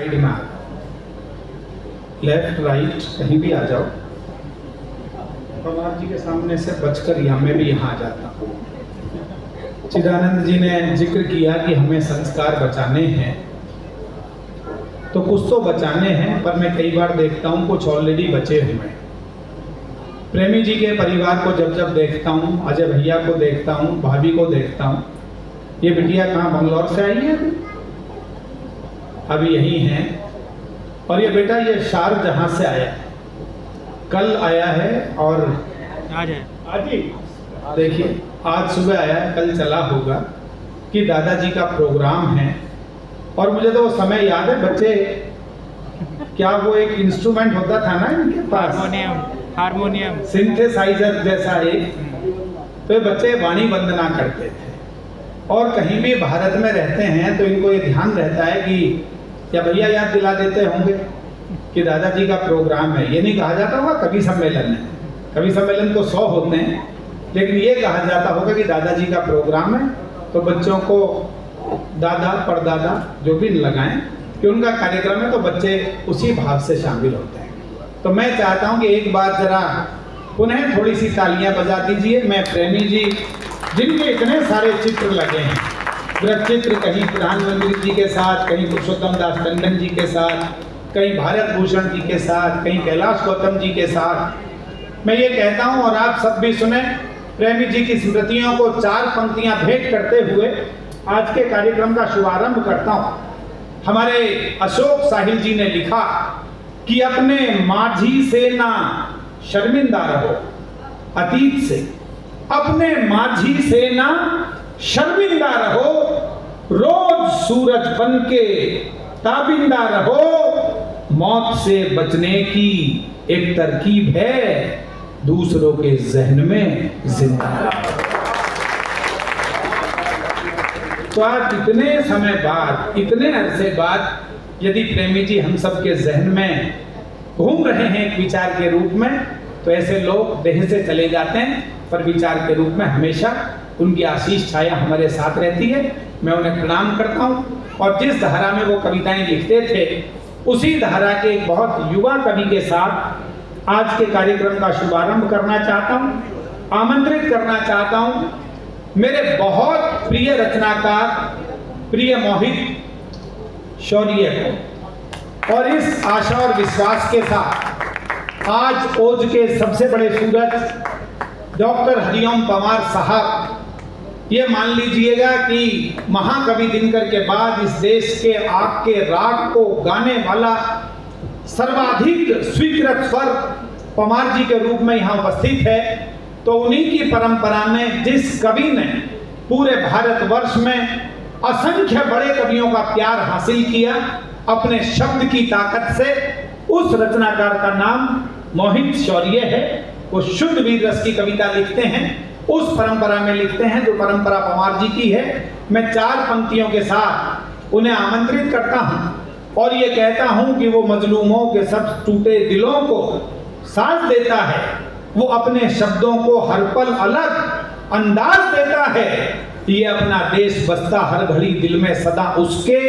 Side में आ जाओ, left right कहीं भी आ जाओ। पवार जी के सामने से बचकर मैं भी यहाँ आ जाता हूँ। चिदानंद जी ने जिक्र किया कि हमें संस्कार बचाने हैं, तो कुछ तो बचाने हैं, पर मैं कई बार देखता हूँ कुछ ऑलरेडी बचे हुए हैं। प्रेमी जी के परिवार को जब जब देखता हूँ, अजय भैया को देखता हूँ, भाभी को देखता हूँ। ये बिटिया कहाँ बंगलौर से आई है अभी यही है। और ये बेटा ये शारजहां से आया है, कल आया है और आज ही देखिए आज सुबह आया है, कल चला होगा कि दादाजी का प्रोग्राम है। और मुझे तो वो समय याद है, बच्चे क्या वो एक इंस्ट्रूमेंट होता था ना इनके पास, हारमोनियम सिंथेसाइजर जैसा एक, तो ये बच्चे वाणी वंदना करते थे। और कहीं भी भारत में रहते हैं तो इनको ये ध्यान रहता है कि या भैया याद दिला देते होंगे कि दादाजी का प्रोग्राम है। ये नहीं कहा जाता होगा कवि सम्मेलन है, कवि सम्मेलन को 100 होते हैं, लेकिन ये कहा जाता होगा कि दादाजी का प्रोग्राम है। तो बच्चों को दादा परदादा जो भी लगाएं कि उनका कार्यक्रम है, तो बच्चे उसी भाव से शामिल होते हैं। तो मैं चाहता हूं कि एक बार जरा पुनः थोड़ी सी तालियां बजा दीजिए। मैं प्रेमी जी जिनके इतने सारे चित्र लगे हैं, वृत्त चित्र कहीं प्रधानमंत्री जी के साथ, कहीं पुरुषोत्तम दास टंडन जी के साथ, कहीं भारत भूषण जी के साथ, कहीं कैलाश गौतम जी के साथ। मैं ये कहता हूं और आप सब भी सुने, प्रेमी जी की स्मृतियों को 4 पंक्तियां भेंट करते हुए आज के कार्यक्रम का शुभारंभ करता हूं। हमारे अशोक साहिल जी ने लिखा कि अपने माझी से ना शर्मिंदा रहो, अतीत से अपने माझी से ना शर्मिंदा रहो, रोज सूरज बन के ताबिंदा रहो, मौत से बचने की एक तरकीब है, दूसरों के जहन में जिंदा रहो। तो आज इतने समय बाद, इतने अरसे बाद यदि प्रेमी जी हम सब के जहन में घूम रहे हैं एक विचार के रूप में, तो ऐसे लोग देह से चले जाते हैं, पर विचार के रूप में हमेशा उनकी आशीष छाया हमारे साथ रहती है। मैं उन्हें प्रणाम करता हूं। और जिस धारा में वो कविताएं लिखते थे, उसी धारा के एक बहुत युवा कवि के साथ आज के कार्यक्रम का शुभारंभ करना चाहता हूं, आमंत्रित करना चाहता हूं मेरे बहुत प्रिय रचनाकार, प्रिय मोहित शौर्य को। और इस आशा और विश्वास के साथ आज ओज के सबसे बड़े सूरज डॉक्टर हरिओम पवार साहब, ये मान लीजिएगा कि महाकवि दिनकर के बाद इस देश के आग के राग को गाने वाला सर्वाधिक स्वीकृत स्वर पवार जी के रूप में यहाँ उपस्थित है। तो उन्हीं की परंपरा में जिस कवि ने पूरे भारतवर्ष में असंख्य बड़े कवियों का प्यार हासिल किया अपने शब्द की ताकत से, उस रचनाकार का नाम मोहित शौर्य है। वो शुद्ध वीर रस की कविता लिखते हैं, उस परंपरा में लिखते हैं जो परंपरा पवार जी की है। मैं 4 पंक्तियों के साथ उन्हें आमंत्रित करता हूं और ये कहता हूं कि वो मजलूमों के सब टूटे दिलों को सांस देता है, वो अपने शब्दों को हर पल अलग अंदाज देता है, ये अपना देश बसता हर घड़ी दिल में सदा उसके,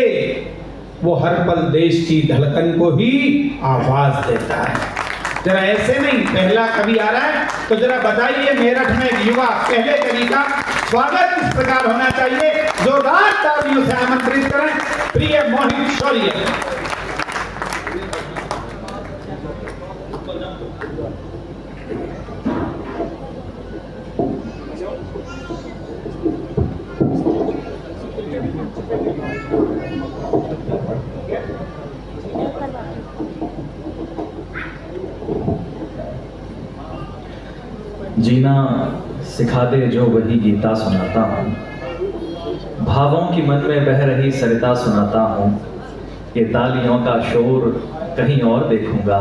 वो हर पल देश की धड़कन को ही आवाज देता है। जरा ऐसे नहीं, पहला कवि आ रहा है तो जरा बताइए मेरठ में एक युवा पहले कवि का स्वागत इस प्रकार होना चाहिए। जोरदार तालियों से आमंत्रित करें प्रिय मोहित शौर्य। जीना सिखा दे जो वही गीता सुनाता हूँ, भावों की मन में बह रही सरिता सुनाता हूँ, ये तालियों का शोर कहीं और देखूंगा,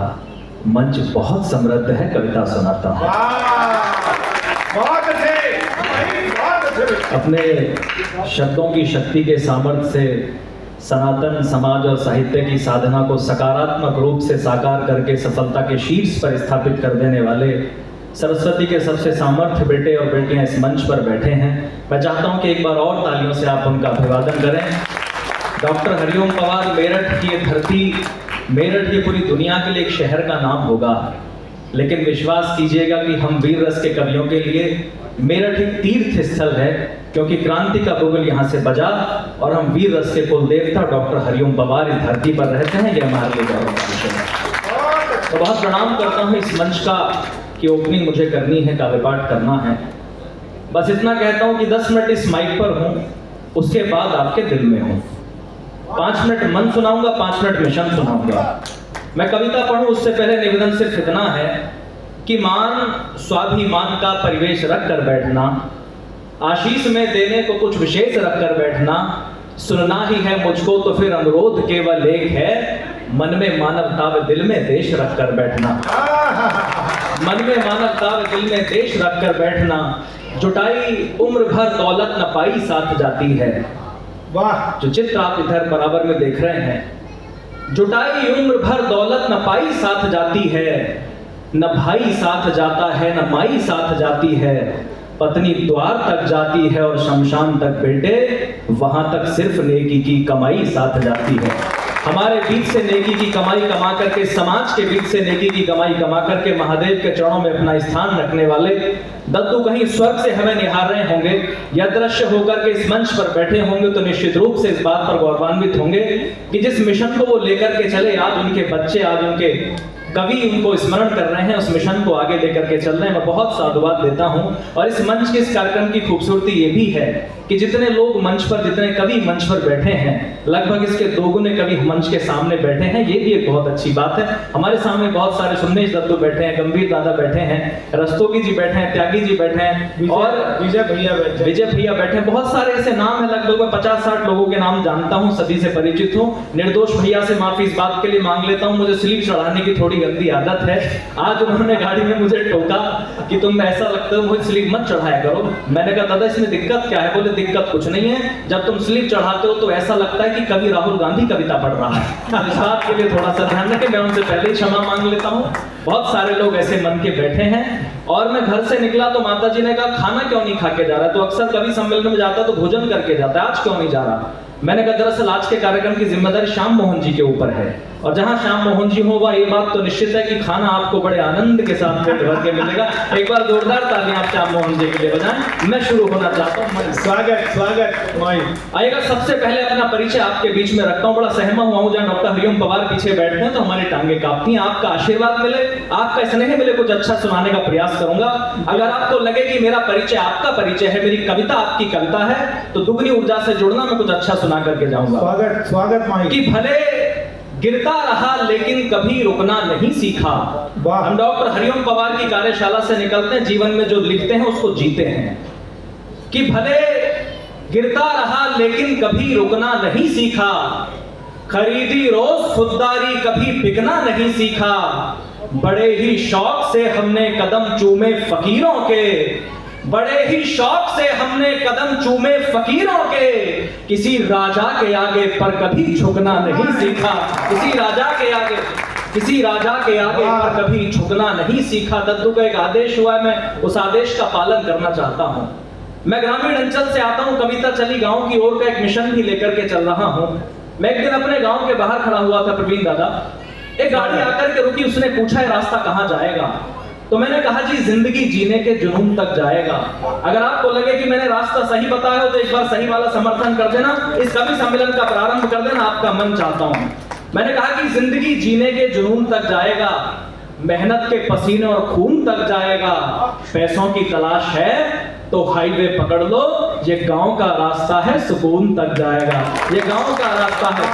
मंच बहुत समृद्ध है कविता सुनाता हूँ। अपने शब्दों की शक्ति के सामर्थ्य से सनातन समाज और साहित्य की साधना को सकारात्मक रूप से साकार करके सफलता के शीर्ष पर स्थापित कर देने वाले सरस्वती के सबसे सामर्थ्य बेटे और बेटियां इस मंच पर बैठे हैं। मैं चाहता हूं कि एक बार और तालियों से आप उनका अभिवादन करें। डॉक्टर हरिओम पवार मेरठ की ये धरती, मेरठ ये पूरी दुनिया के लिए एक शहर का नाम होगा, लेकिन विश्वास कीजिएगा कि हम वीर रस के कवियों के लिए मेरठ एक तीर्थ स्थल है, क्योंकि क्रांति का बुगल यहाँ से बजा और हम वीर रस के कुल देवता डॉक्टर हरिओम पवार इस धरती पर रहते हैं। ये हमारे लिए गौरव का विषय है। तो बहुत प्रणाम करता हूँ इस मंच का कि ओपनिंग मुझे करनी है, काव्य पाठ करना है। बस इतना कहता हूँ कि 10 मिनट इस माइक पर हूँ, उसके बाद आपके दिल में हूँ। 5 मिनट मन सुनाऊंगा, 5 मिनट मिशन सुनाऊंगा। मैं कविता पढ़ूं उससे पहले निवेदन सिर्फ इतना है कि मान स्वाभिमान का परिवेश रख कर बैठना, आशीष में देने को कुछ विशेष रख कर बैठना, सुनना ही है मुझको तो फिर अनुरोध केवल एक है, मन में मानवता व दिल में देश रख कर बैठना। मन में मानवता व दिल में देश रख कर बैठना, जुटाई उम्र भर दौलत न पाई साथ जाती है। वाह! जो चित्र आप इधर बराबर में देख रहे हैं, जुटाई उम्र भर दौलत न पाई साथ जाती है, न भाई साथ जाता है न माई साथ जाती है, पत्नी द्वार तक जाती है और शमशान तक बेटे, वहां तक सिर्फ नेकी की कमाई साथ जाती है। हमारे बीच से नेकी की कमाई कमा करके, समाज के बीच से नेकी की कमाई कमा करके महादेव के चरणों में अपना स्थान रखने वाले दद्दू कहीं स्वर्ग से हमें निहार रहे होंगे या दृश्य होकर के इस मंच पर बैठे होंगे, तो निश्चित रूप से इस बात पर गौरवान्वित होंगे कि जिस मिशन को वो लेकर के चले, आज उनके बच्चे, आज उनके कवि उनको स्मरण कर रहे हैं, उस मिशन को आगे लेकर के चल रहे हैं। मैं बहुत साधुवाद देता हूं। और इस मंच के इस कार्यक्रम की खूबसूरती ये भी है कि जितने लोग मंच पर, जितने कवि मंच पर बैठे हैं, लगभग इसके दोगुने कवि मंच के सामने बैठे हैं। ये भी एक बहुत अच्छी बात है। हमारे सामने बहुत सारे सुन्नेश दत्तू बैठे हैं, गंभीर दादा बैठे हैं, रस्तोगी जी बैठे हैं, त्यागी जी बैठे हैं और विजय भैया बैठे हैं। बहुत सारे ऐसे नाम है, लगभग मैं 50-60 लोगों के नाम जानता हूँ, सभी से परिचित हूँ। निर्दोष भैया से माफी इस बात के लिए मांग लेता हूँ, मुझे स्लीव चढ़ाने की थोड़ी गंदी आदत है। आज उन्होंने गाड़ी में मुझे टोका कि तुम ऐसा लगता है मुझे स्लीव मत चढ़ाया करो। मैंने कहा दादा इसमें दिक्कत क्या है? बोले दिक्कत कुछ नहीं है, जब तुम स्लीव चढ़ाते हो तो ऐसा लगता है कि कभी राहुल गांधी कविता पढ़ रहा है। इस बात के लिए थोड़ा सा ध्यान रखें। मैं उनसे पहले ही क्षमा मांग लेता हूँ। बहुत सारे लोग ऐसे मन के बैठे हैं। और मैं घर से निकला तो माता जी ने कहा खाना क्यों नहीं खा के जा रहा? तो अक्सर कवि सम्मेलन में जाता तो भोजन करके जाता है, आज क्यों नहीं जा रहा? मैंने कहा दरअसल आज के कार्यक्रम की जिम्मेदारी श्याम मोहन जी के ऊपर है, और जहां श्याम मोहन जी हो वह ये बात तो निश्चित है कि खाना आपको बड़े आनंद के साथ पेट भर के मिलेगा। एक बार जोरदार तालियां आप श्याम मोहन जी के लिए बजाएं। मैं शुरू होना चाहता हूँ। स्वागत आइएगा। सबसे पहले अपना परिचय आपके बीच में रखता हूँ। बड़ा सहमा हुआ हूँ, जहाँ डॉक्टर हरिओम पवार पीछे बैठते हैं तो हमारी टांगे कांपती हैं। आपका आशीर्वाद मिले, आपका स्नेह मिले, कुछ अच्छा सुनाने का प्रयास करूंगा। अगर आपको लगे कि मेरा परिचय आपका परिचय है, मेरी कविता आपकी कविता है, तो दुगनी ऊर्जा से जुड़ना, मैं कुछ अच्छा सुना करके जाऊंगा। स्वागत कि भले गिरता रहा लेकिन कभी रुकना नहीं सीखा। हम डॉक्टर हरिओम पवार की कार्यशाला से निकलते हैं, जीवन में जो लिखते हैं उसको जीते हैं। कि भले गिरता रहा लेकिन कभी रुकना नहीं सीखा, खरीदी रोज खुददारी कभी बिकना नहीं सीखा, बड़े ही शौक से हमने कदम चूमे फकीरों के, बड़े ही शौक से हमने कदम चूमे फकीरों के, किसी राजा के आगे पर कभी झुकना नहीं सीखा, किसी राजा के आगे पर कभी झुकना नहीं सीखा। दद्दू का एक आदेश हुआ है, मैं उस आदेश का पालन करना चाहता हूं। मैं ग्रामीण अंचल से आता हूं, कविता चली गांव की ओर का एक मिशन भी लेकर के चल रहा हूं। मैं एक दिन अपने गांव के बाहर खड़ा हुआ था, प्रवीण दादा, एक गाड़ी आकर के रुकी, उसने पूछा है रास्ता कहां जाएगा? तो मैंने कहा जी जिंदगी जीने के जुनून तक जाएगा। अगर आपको लगे कि मैंने रास्ता सही बताया हो तो एक बार सही वाला समर्थन कर देना, इस कवि सम्मेलन का प्रारंभ कर देना, आपका मन चाहता हूं। मैंने कहा कि जिंदगी जीने के जुनून तक जाएगा, मेहनत के पसीने और खून तक जाएगा, पैसों की तलाश है तो हाईवे पकड़ लो, ये गांव का रास्ता है सुकून तक जाएगा, ये गांव का रास्ता है,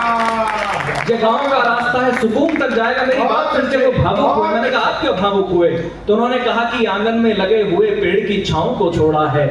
ये गांव का रास्ता है सुकून तक जाएगा। मेरी बात सुन के वो भावुक हुए। मैंने कहा आप क्यों भावुक हुए? तो उन्होंने कहा कि आंगन में लगे हुए पेड़ की छांव को छोड़ा है,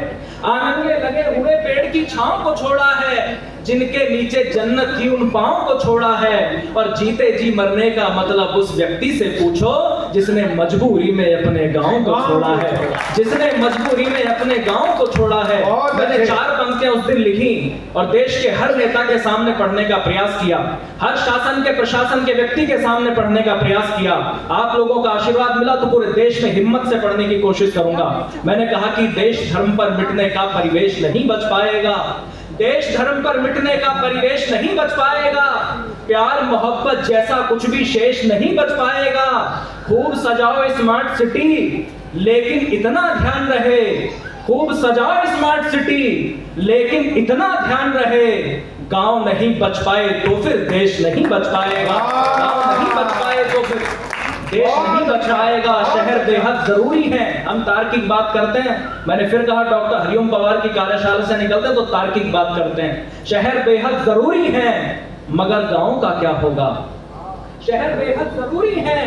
आंगन में लगे हुए पेड़ की छांव को छोड़ा है, जिनके नीचे जन्नत थी उन पांव को छोड़ा है, और जीते जी मरने का मतलब उस व्यक्ति से पूछो जिसने मजबूरी में अपने गांव को छोड़ा है, जिसने मजबूरी में अपने गांव को छोड़ा है। मैंने 4 पंक्तियां उस दिन लिखी और देश के हर नेता के सामने पढ़ने का प्रयास किया, हर शासन के प्रशासन के व्यक्ति के सामने पढ़ने का प्रयास किया। आप लोगों का आशीर्वाद मिला तो पूरे देश में हिम्मत से पढ़ने की कोशिश करूंगा। मैंने कहा कि देश धर्म पर मिटने का परिवेश नहीं बच पाएगा, देश धर्म पर मिटने का परिवेश नहीं बच पाएगा। प्यार मोहब्बत जैसा कुछ भी शेष नहीं बच पाएगा। खूब सजाओ स्मार्ट सिटी, लेकिन इतना ध्यान रहे, खूब सजाओ स्मार्ट सिटी, लेकिन इतना ध्यान रहे, गांव नहीं बच पाए तो फिर देश नहीं बच पाएगा। गांव नहीं बच पाए तो फिर देश नहीं बच पाएगा। शहर बेहद जरूरी है। हम तार्किक बात करते हैं, मैंने फिर कहा डॉक्टर हरिओम पवार की कार्यशाला से निकलते तो तार्किक बात करते हैं। शहर बेहद जरूरी है, मगर गांव का क्या होगा? शहर बेहद जरूरी है,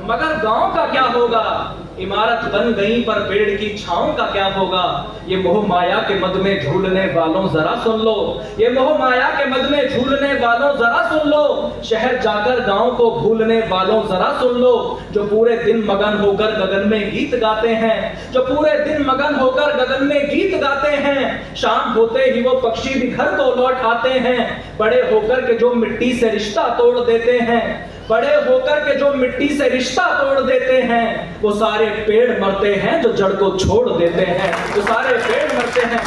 मगर गांव का क्या होगा? इमारत बन गई पर पेड़ की छांव का क्या होगा? ये मोह माया के मद में झूलने वालों जरा सुन लो, ये मोह माया के मद में झूलने वालों जरा सुन लो, शहर जाकर गांव को भूलने वालों जरा सुन लो। जो पूरे दिन मगन होकर गगन में गीत गाते हैं, जो पूरे दिन मगन होकर गगन में गीत गाते हैं, शाम होते ही वो पक्षी भी घर को लौट आते हैं। बड़े होकर के जो मिट्टी से रिश्ता तोड़ देते हैं, बड़े होकर के जो मिट्टी से रिश्ता तोड़ देते हैं, वो सारे पेड़ मरते हैं जो जड़ को छोड़ देते हैं। वो सारे पेड़ मरते हैं,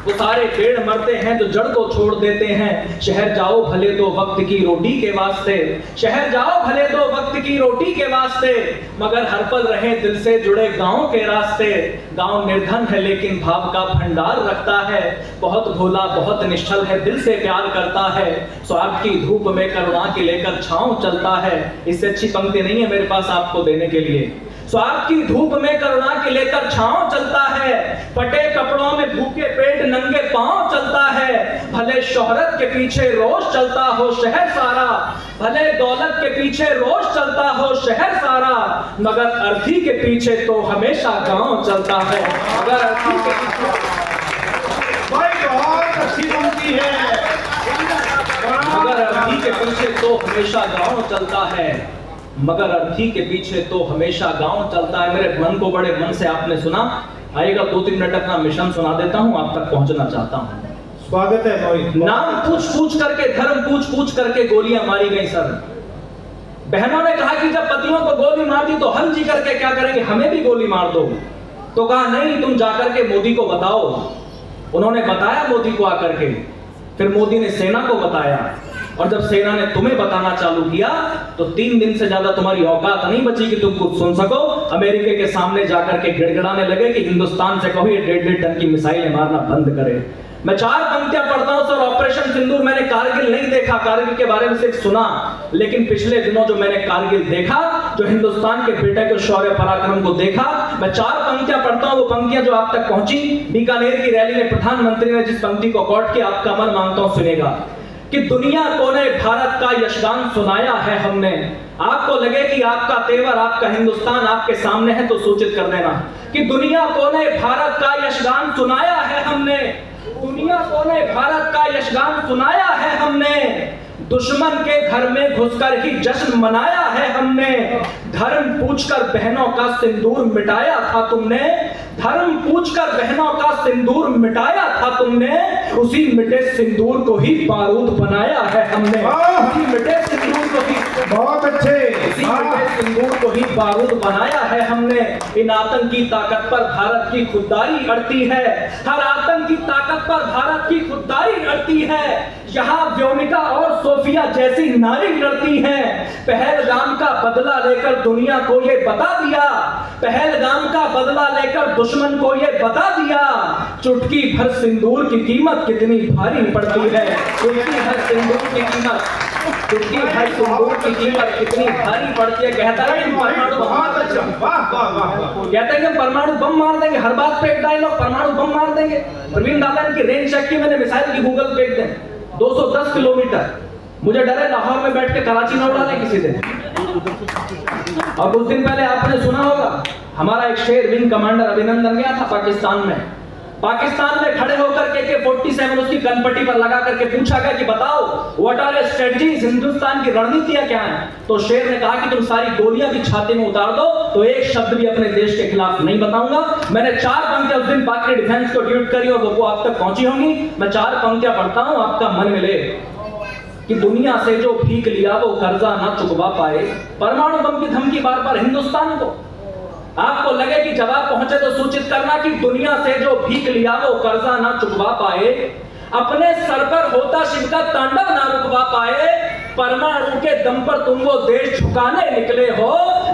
वो सारे पेड़ मरते हैं जो जड़ को छोड़ देते हैं। शहर जाओ भले दो वक्त की रोटी के वास्ते, शहर जाओ भले दो वक्त की रोटी के वास्ते, मगर हर पल रहे दिल से जुड़े गांव के रास्ते। गांव निर्धन है लेकिन भाव का भंडार रखता है, बहुत भोला बहुत निश्चल है, दिल से प्यार करता है। स्वार्थ की धूप में करुणा के लेकर छांव चलता है। इससे अच्छी पंक्ति नहीं है मेरे पास आपको देने के लिए। स्वार्थ की धूप में करुणा के लेकर छांव चलता है, फटे कपड़ों में भूखे पेट नंगे पांव चलता है। भले शोहरत के पीछे रोज चलता हो शहर सारा, भले दौलत के पीछे रोज चलता हो शहर सारा, मगर अर्थी के पीछे तो हमेशा गांव चलता है। मगर अर्थी के पीछे बहुत अच्छी पंक्ति है। मगर अर्थी के पीछे तो हमेशा गांव चलता है, मगर अर्थी के पीछे तो हमेशा गांव चलता है। मेरे मन को बड़े मन से आपने सुना। आइएगा 2-3 मिनट अपना मिशन सुना देता हूं, आप तक पहुंचना चाहता हूं। स्वागत है मोहित। नाम पूछ पूछ करके, धर्म पूछ पूछ करके गोलियां मारी गई सर। बहनों ने कहा कि जब पतियों को गोली मार दी तो हम जी करके क्या करेंगे, हमें भी गोली मार दो। तो कहा नहीं, तुम जाकर के मोदी को बताओ। उन्होंने बताया मोदी को आकर के, फिर मोदी ने सेना को बताया, और जब सेना ने तुम्हें बताना चालू किया तो 3 दिन से ज्यादा तुम्हारी औकात नहीं बची कि तुम कुछ सुन सको। अमेरिका के सामने जाकर के गिड़गिड़ाने लगे कि हिंदुस्तान से कहो ये 1.5 टन की मिसाइलें मारना बंद करे। मैं 4 पंक्तियां पढ़ता हूं सर। ऑपरेशन सिंदूर मैंने कारगिल नहीं देखा, कारगिल के बारे में सिर्फ सुना, लेकिन पिछले दिनों जो मैंने कारगिल देखा, जो हिंदुस्तान के बेटे के शौर्य पराक्रम को देखा, मैं 4 पंक्तियां पढ़ता हूं। वो पंक्तियां जो आप तक पहुंची, बीकानेर की रैली में प्रधानमंत्री ने जिस पंक्ति को कोट किया, आपका मन मांगता हूं सुनेगा कि दुनिया को ने भारत का यशगान सुनाया है हमने। आपको लगे कि आपका तेवर, आपका हिंदुस्तान आपके सामने है तो सूचित कर देना कि दुनिया को ने भारत का यशगान सुनाया है हमने। दुनिया को ने भारत का यशगान सुनाया है हमने। दुश्मन के घर में घुसकर ही जश्न मनाया है हमने। धर्म पूछकर बहनों का सिंदूर मिटाया था तुमने। धर्म पूछकर बहनों का सिंदूर मिटाया था तुमने। उसी मिटे सिंदूर को ही बारूद बनाया है हमने। उसी मिटे सिंदूर को ही, बहुत अच्छे, इसी मिटे सिंदूर को ही बारूद बनाया है हमने। इन आतंकी ताकत पर भारत की खुददारी अड़ती है। हर आतंकी ताकत पर भारत की खुददारी अड़ती है। यहाँ व्योमिका और सोफिया जैसी नारी लड़ती हैं। पहलगाम का बदला लेकर दुनिया को ये बता दिया, पहलगाम का बदला लेकर दुश्मन को ये बता दिया, चुटकी भर सिंदूर की कीमत कितनी भारी पड़ती है। चुटकी भर सिंदूर की कीमत, चुटकी भर सिंदूर की कीमत कितनी भारी पड़ती है। कहता है कि परमाणु बम मार देंगे, कहते हैं कि परमाणु बम मार देंगे, हर बात पे एक डायलॉग, परमाणु बम मार देंगे। प्रवीण दादा की रेंज चेक की मैंने, मिसाइल की गूगल पे दें 210 किलोमीटर। मुझे डर है लाहौर में बैठ के कराची न उड़ा ले किसी दिन। और कुछ दिन पहले आपने सुना होगा, हमारा एक शेर विंग कमांडर अभिनंदन गया था पाकिस्तान में। पाकिस्तान में खड़े होकर AK-47 उसकी कनपट्टी पर लगा करके पूछा गया कि बताओ व्हाट आर स्ट्रेटजीज, हिंदुस्तान की रणनीतियां क्या हैं। तो शेर ने कहा कि तुम सारी गोलियां भी छाती में उतार दो तो एक शब्द भी अपने देश के खिलाफ नहीं बताऊंगा। मैंने 4 पंक्तियां उस दिन पाक डिफेंस को ड्यूट करी और वो आप तक पहुंची होंगी। मैं 4 पंक्तियां पढ़ता हूं, आपका मन मिले कि दुनिया से जो भीख लिया वो कर्जा ना चुकवा पाए। परमाणु बम की धमकी बार बार हिंदुस्तान को। आपको लगे कि जवाब पहुंचे तो सूचित करना कि दुनिया से जो भीख लिया वो कर्जा ना चुकवा पाए। अपने सर पर होता शिव का तांडव ना रुकवा पाए, परमाणु के दम पर तुम वो देश झुकाने निकले हो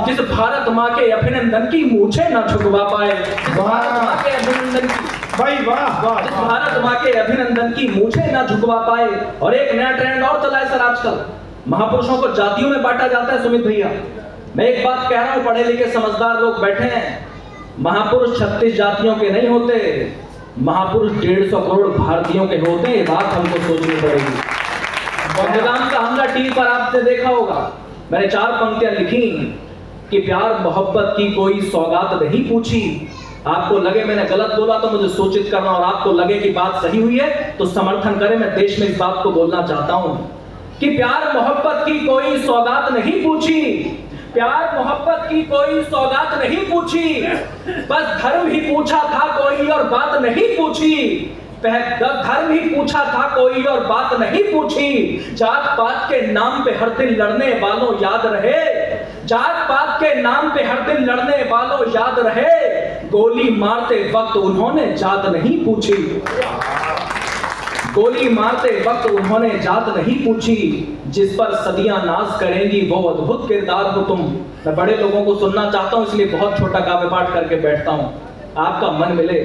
जिस भारत माँ के अभिनंदन की मूछें ना झुकवा पाए, जिस भारत माँ के अभिनंदन की भाई वाह वाह जिस वाह। भारत माँ के अभिनंदन की मूछें ना झुकवा पाए। और एक नया ट्रेंड और चला है सर आजकल, महापुरुषों को जातियों में बांटा जाता है। सुमित भैया, मैं एक बात कह रहा हूं, पढ़े लिखे समझदार लोग बैठे हैं, महापुरुष 36 जातियों के नहीं होते, महापुरुष 150 करोड़ भारतीयों के होते हैं। ये बात हमको सोचनी पड़ेगी। संविधान का हमला टीवी पर आपने देखा होगा, मैंने 4 पंक्तियां लिखी कि प्यार मोहब्बत की कोई सौगात नहीं पूछी। आपको लगे मैंने गलत बोला तो मुझे सूचित करना, और आपको लगे कि बात सही हुई है तो समर्थन करें। मैं देश में इस बात को बोलना चाहता हूं कि प्यार मोहब्बत की कोई सौगात नहीं पूछी, प्यार मोहब्बत की कोई सौगात नहीं पूछी, बस धर्म ही पूछा था कोई और बात नहीं पूछी, धर्म ही पूछा था कोई और बात नहीं पूछी। जात पात के नाम पे हर दिन लड़ने वालों याद रहे, जात पात के नाम पे हर दिन लड़ने वालों याद रहे, गोली मारते वक्त उन्होंने जात नहीं पूछी, गोली मारते वक्त उन्होंने जात नहीं पूछी, जिस पर सदियां नाज करेंगी वो अद्भुत किरदार हो तुम। मैं बड़े लोगों को सुनना चाहता हूं, इसलिए बहुत छोटा काव्य पाठ करके बैठता हूं, आपका मन मिले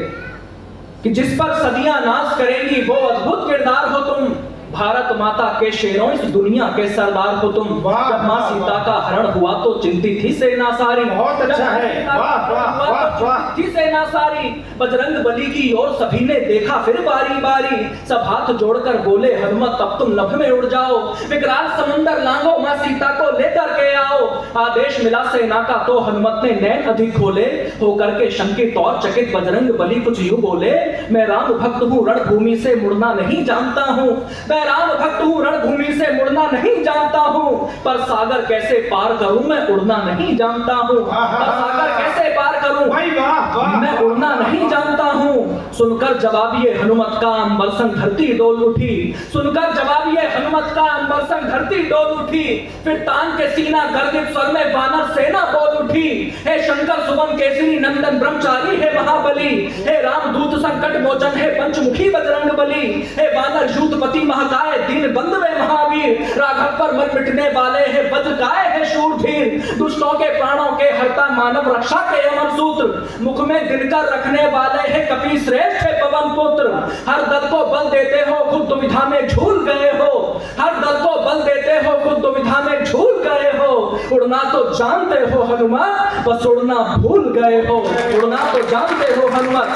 कि जिस पर सदियां नाज करेंगी वो अद्भुत किरदार हो तुम, भारत माता के शेरों इस दुनिया के सरदार हो तुम। जब मां सीता का हरण हुआ तो चिंतित थी सेना सारी, बहुत अच्छा है, वाह वाह वाह वाह। थी सेना सारी, बजरंग बली की ओर सभी ने देखा फिर बारी बारी, सब हाथ जोड़कर बोले हनुमत अब तुम नभ में उड़ जाओ, विकराल समंदर लांघो मां सीता को लेकर के आओ। आदेश मिला सेना का तो हनुमत ने नैन अधिक खोले, होकर के शंकित और चकित बजरंग बली कुछ यूं बोले, मैं राम भक्त हूँ रणभूमि से मुड़ना नहीं जानता हूँ, मैं राम भक्त हूँ रणभूमि से मुड़ना नहीं जानता हूँ, पर सागर कैसे पार करूं मैं उड़ना नहीं जानता हूँ, पर सागर कैसे पार करूं भाई वाह वाह। मैं उड़ना नहीं जानता हूँ। सुनकर जवाब ये हनुमत का अंबर संग धरती डोल उठी, सुनकर जवाब ये हनुमत का अंबर संग धरती डोल उठी, फिर तान के सीना गर्जित स्वर में वानर सेना बोल उठी, हे शंकर सुवन केसरी नंदन ब्रह्मचारी है महाबली, हे राम दूत संकट मोचन है पंचमुखी बजरंग बली, हे वानर यूथपति महाकाय दीन बंधु वे महावीर, राघव पर मर मिटने वाले हैं वज्रकाय है शूरधीर, दुष्टों के प्राणों के हरता मानव रक्षा के अमर सूत्र, मुख में दिनकर रखने वाले हैं कपि श्रेष्ठ है पवन पुत्र, हर दल को बल देते हो खुद दुविधा में झूल गए हो, हर दल को बल देते हो खुद दुविधा में झूल गए हो, उड़ना तो जानते हो हनुमान बस उड़ना भूल गए हो, उड़ना तो जानते हो हनुमान,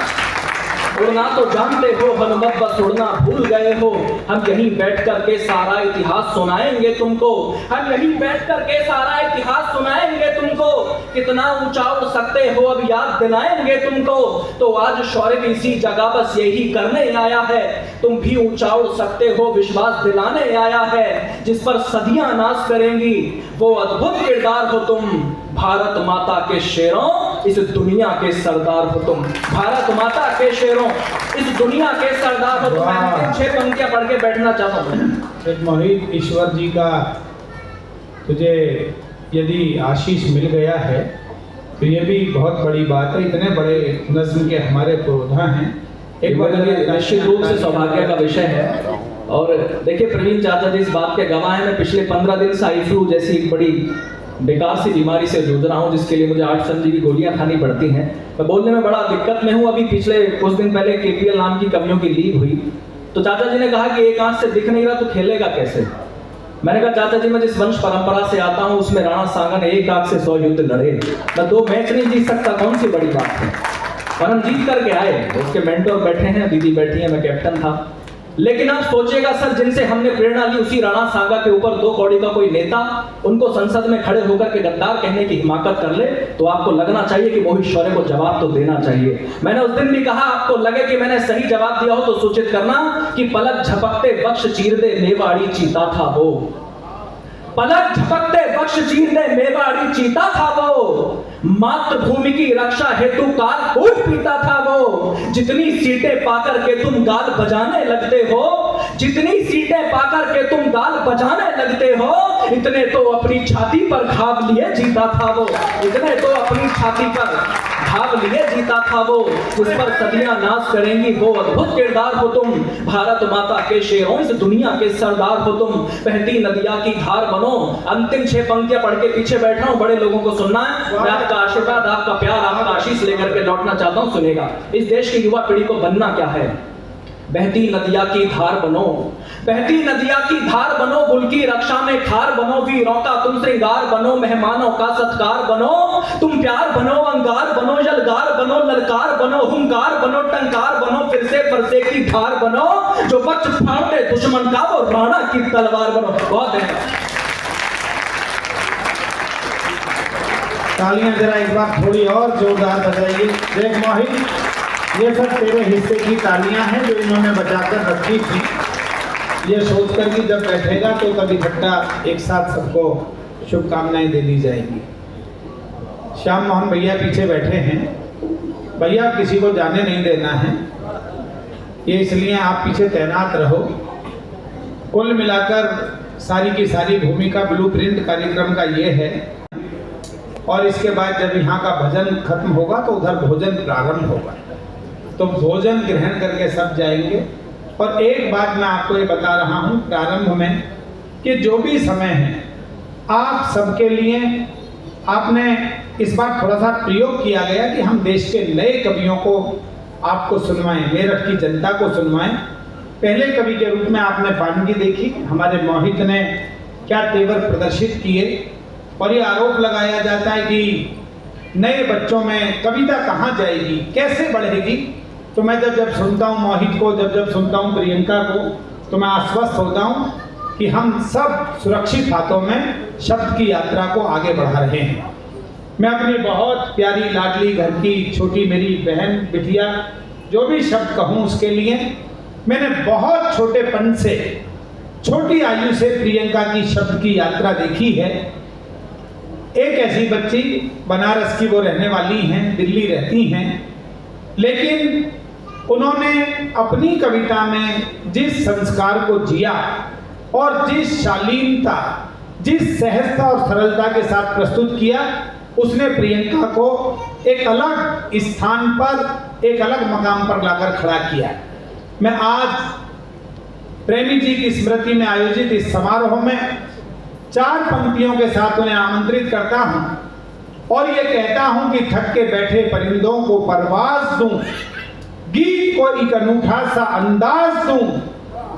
उड़ना तो जानते हो हनुमत बस उड़ना भूल गए हो। हम यहीं बैठ कर के सारा इतिहास सुनाएंगे तुमको, हम यहीं बैठ कर के सारा इतिहास सुनाएंगे तुमको, कितना ऊंचा उड़ सकते हो अब याद दिलाएंगे तुमको, तो आज शौर्य भी इसी जगह बस यही करने आया है, तुम भी ऊंचा उड़ सकते हो विश्वास दिलाने आया है, जिस पर सदियां नाश करेंगी वो अद्भुत किरदार हो तुम, भारत माता के शेरों इस दुनिया के सरदार हो तुम, भारत माता के शेरों इस दुनिया के सरदार हो तुम। मैं 6 पंक्तियां पढ़ के बैठना चाहता हूं। एक मोहित ईश्वर जी का तुझे यदि आशीष मिल गया है तो ये भी बहुत बड़ी बात है, इतने बड़े नज्म के हमारे पौधा हैं। एक बार निश्चित रूप से सौभाग्य का विषय है, और देखिए प्रवीण चाचा जी इस बात के गवाह हैं, मैं पिछले 15 दिन से आई फ्लू जैसी एक बड़ी बेकार सी बीमारी से जूझ रहा हूँ, जिसके लिए मुझे 8 संजीवी गोलियां खानी पड़ती हैं। मैं बोलने में बड़ा दिक्कत में हूँ। अभी पिछले कुछ दिन पहले केपीएल नाम की कवियों की लीग हुई, तो चाचा जी ने कहा कि एक आंख से दिख नहीं रहा तो खेलेगा कैसे। मैंने कहा चाचा जी मैं जिस वंश परंपरा से आता हूँ उसमें राणा सांगा ने एक आंख से 100 युद्ध लड़े, मैं 2 मैच नहीं जीत सकता, कौन सी बड़ी बात है। और हम जीत करके आए, उसके मेंटोर बैठे हैं, दीदी बैठी है, मैं कैप्टन था। लेकिन आप सोचिएगा सर, जिनसे हमने प्रेरणा ली उसी राणा सांगा के ऊपर 2 कौड़ी का कोई नेता उनको संसद में खड़े होकर के गद्दार कहने की हिमाकत कर ले, तो आपको लगना चाहिए कि मोहित शौर्य को जवाब तो देना चाहिए। मैंने उस दिन भी कहा, आपको लगे कि मैंने सही जवाब दिया हो तो सूचित करना कि पलक झपकते वक्ष चीर दे मेवाड़ी चीता था वो, पलक झपकते वक्ष चीर दे मेवाड़ी चीता था वो, मातृभूमि की रक्षा हेतु काल कूट पीता था वो, जितनी सीटें पाकर के तुम गाल बजाने लगते हो, जितनी सीटें पाकर के तुम गाल बजाने लगते हो, इतने तो अपनी छाती पर घाव लिए जीता था वो, इतने तो अपनी छाती पर भाग लिए जीता था वो, जिस पर सदियां नाश करेंगी वो अद्भुत किरदार हो तुम। भारत माता के शेरों इस दुनिया के सरदार हो तुम। बहती नदिया की धार बनो। अंतिम 6 पंक्तियां पढ़ के पीछे बैठ रहा हूं, बड़े लोगों को सुनना है। मैं आपका आशीर्वाद, आपका प्यार, आपका आशीष लेकर के लौटना चाहता हूं, सुनेगा। इस देश की युवा पीढ़ी को बनना क्या है? बहती नदिया की धार बनो, बहती नदिया की धार बनो, गुल की रक्षा में खार बनो, वीरों का तुम श्रृंगार बनो, मेहमानों का सत्कार बनो, तुम प्यार बनो, अंगार बनो, जलगार बनो, ललकार बनो, हुंकार बनो, टंकार बनो, फिर से फरसे की धार बनो, जो बच फाड़े दुश्मन का वो राणा की तलवार बनो। बहुत है। तालियां जरा एक बार थोड़ी और जोरदार बजाइए। देख मोहित, ये सब तेरे हिस्से की तालियां हैं जो इन्होंने बजाकर रखी थी, ये सोचकर कि जब बैठेगा तो कभी इकट्ठा एक साथ सबको शुभकामनाएं दे दी जाएगी। श्याम मोहन भैया पीछे बैठे हैं। भैया किसी को जाने नहीं देना है, ये इसलिए आप पीछे तैनात रहो। कुल मिलाकर सारी की सारी भूमिका ब्लूप्रिंट कार्यक्रम का ये है। और इसके बाद जब यहाँ का भजन खत्म होगा तो उधर भोजन प्रारंभ होगा, तो भोजन ग्रहण करके सब जाएंगे। और एक बात मैं आपको ये बता रहा हूँ प्रारंभ में कि जो भी समय है आप सबके लिए आपने इस बार थोड़ा सा प्रयोग किया गया कि हम देश के नए कवियों को आपको सुनवाएं, मेरठ की जनता को सुनवाएं। पहले कवि के रूप में आपने वानगी देखी, हमारे मोहित ने क्या तेवर प्रदर्शित किए। और ये आरोप लगाया जाता है कि नए बच्चों में कविता कहाँ जाएगी, कैसे बढ़ेगी। तो मैं जब सुनता हूँ मोहित को, जब सुनता हूँ प्रियंका को, तो मैं आश्वस्त होता हूँ कि हम सब सुरक्षित हाथों में शब्द की यात्रा को आगे बढ़ा रहे हैं। मैं अपनी बहुत प्यारी लाडली घर की छोटी मेरी बहन बिटिया जो भी शब्द कहूँ उसके लिए मैंने बहुत छोटेपन से, छोटी आयु से प्रियंका की शब्द की यात्रा देखी है। एक ऐसी बच्ची, बनारस की वो रहने वाली हैं, दिल्ली रहती हैं, लेकिन उन्होंने अपनी कविता में जिस संस्कार को जिया और जिस शालीनता, जिस सहजता और सरलता के साथ प्रस्तुत किया, उसने प्रियंका को एक अलग स्थान पर, एक अलग मकाम पर लाकर खड़ा किया। मैं आज प्रेमी जी की स्मृति में आयोजित इस समारोह में 4 पंक्तियों के साथ उन्हें आमंत्रित करता हूं और ये कहता हूं कि थक के बैठे परिंदों को परवाज दूं, गीत को एक अनूठा सा अंदाज दूं,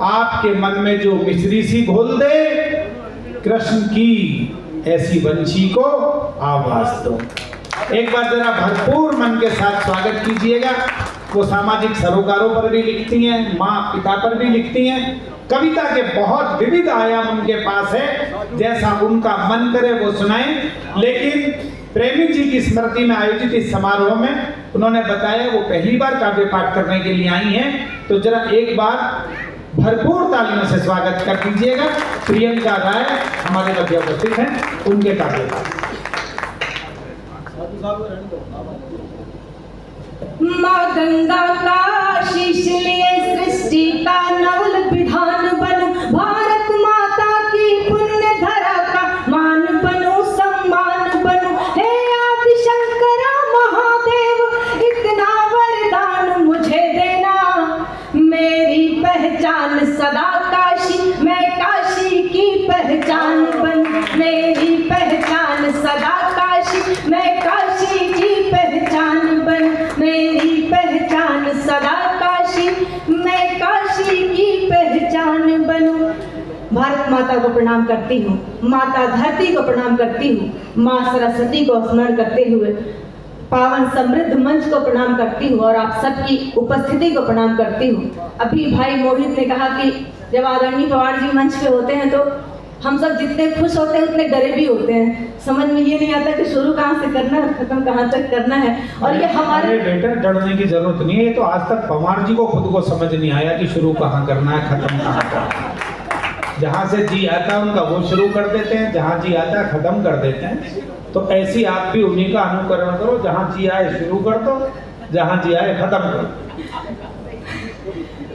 आपके मन में जो मिश्री सी घोल दे, कृष्ण की ऐसी बंशी को आवाज दो। एक बार जरा भरपूर मन के साथ स्वागत कीजिएगा। वो सामाजिक सरोकारों पर भी लिखती हैं, माँ पिता पर भी लिखती हैं, कविता के बहुत विविध आयाम उनके पास है, जैसा उनका मन करे वो सुनाएं। लेकिन प्रेमी जी की स्मृति में आयोजित इस समारोह में उन्होंने बताया वो पहली बार काव्य पाठ करने के लिए आई हैं, तो जरा एक बार भरपूर तालियों से स्वागत कर दीजिएगा। प्रियंका राय हमारे मध्य उपस्थित हैं, उनके काव्य पाठ। माँ गंगा का शीश लिए सृष्टि का नवल विधान बनूं, भारत माता की पुण्य धरा का मान बनूं, सम्मान बनूं। हे आदि शंकरा महादेव, इतना वरदान मुझे देना, मेरी पहचान सदा काशी, मैं काशी की पहचान बनूं। मेरी पहचान सदा काशी, मैं काशी की पहचान बनूं। मेरी पहचान सदा काशी, मैं काशी की पहचान बनूं। भारत माता को प्रणाम करती हूँ, माता धरती को प्रणाम करती हूँ, माँ सरस्वती को स्मरण करते हुए पावन समृद्ध मंच को प्रणाम करती हूँ और आप सबकी उपस्थिति को प्रणाम करती हूँ। अभी भाई मोहित ने कहा कि जब आदरणीय पवार जी मंच पे होते हैं तो हम सब जितने खुश होते हैं उतने डरे भी होते हैं। समझ में ये नहीं आता कि शुरू कहाँ से करना है, खत्म कहाँ तक करना है। और ये हमारे बेटर डरने की जरूरत नहीं है, ये तो आज तक पवार जी को खुद को समझ नहीं आया कि शुरू कहाँ करना है, खत्म कहाँ करना है। जहाँ से जी आता है उनका वो शुरू कर देते हैं, जहाँ जी आता है खत्म कर देते हैं। तो ऐसी आप भी उन्हीं का अनुकरण करो, जहाँ जी आए शुरू कर दो, जहाँ जी आए खत्म कर दो।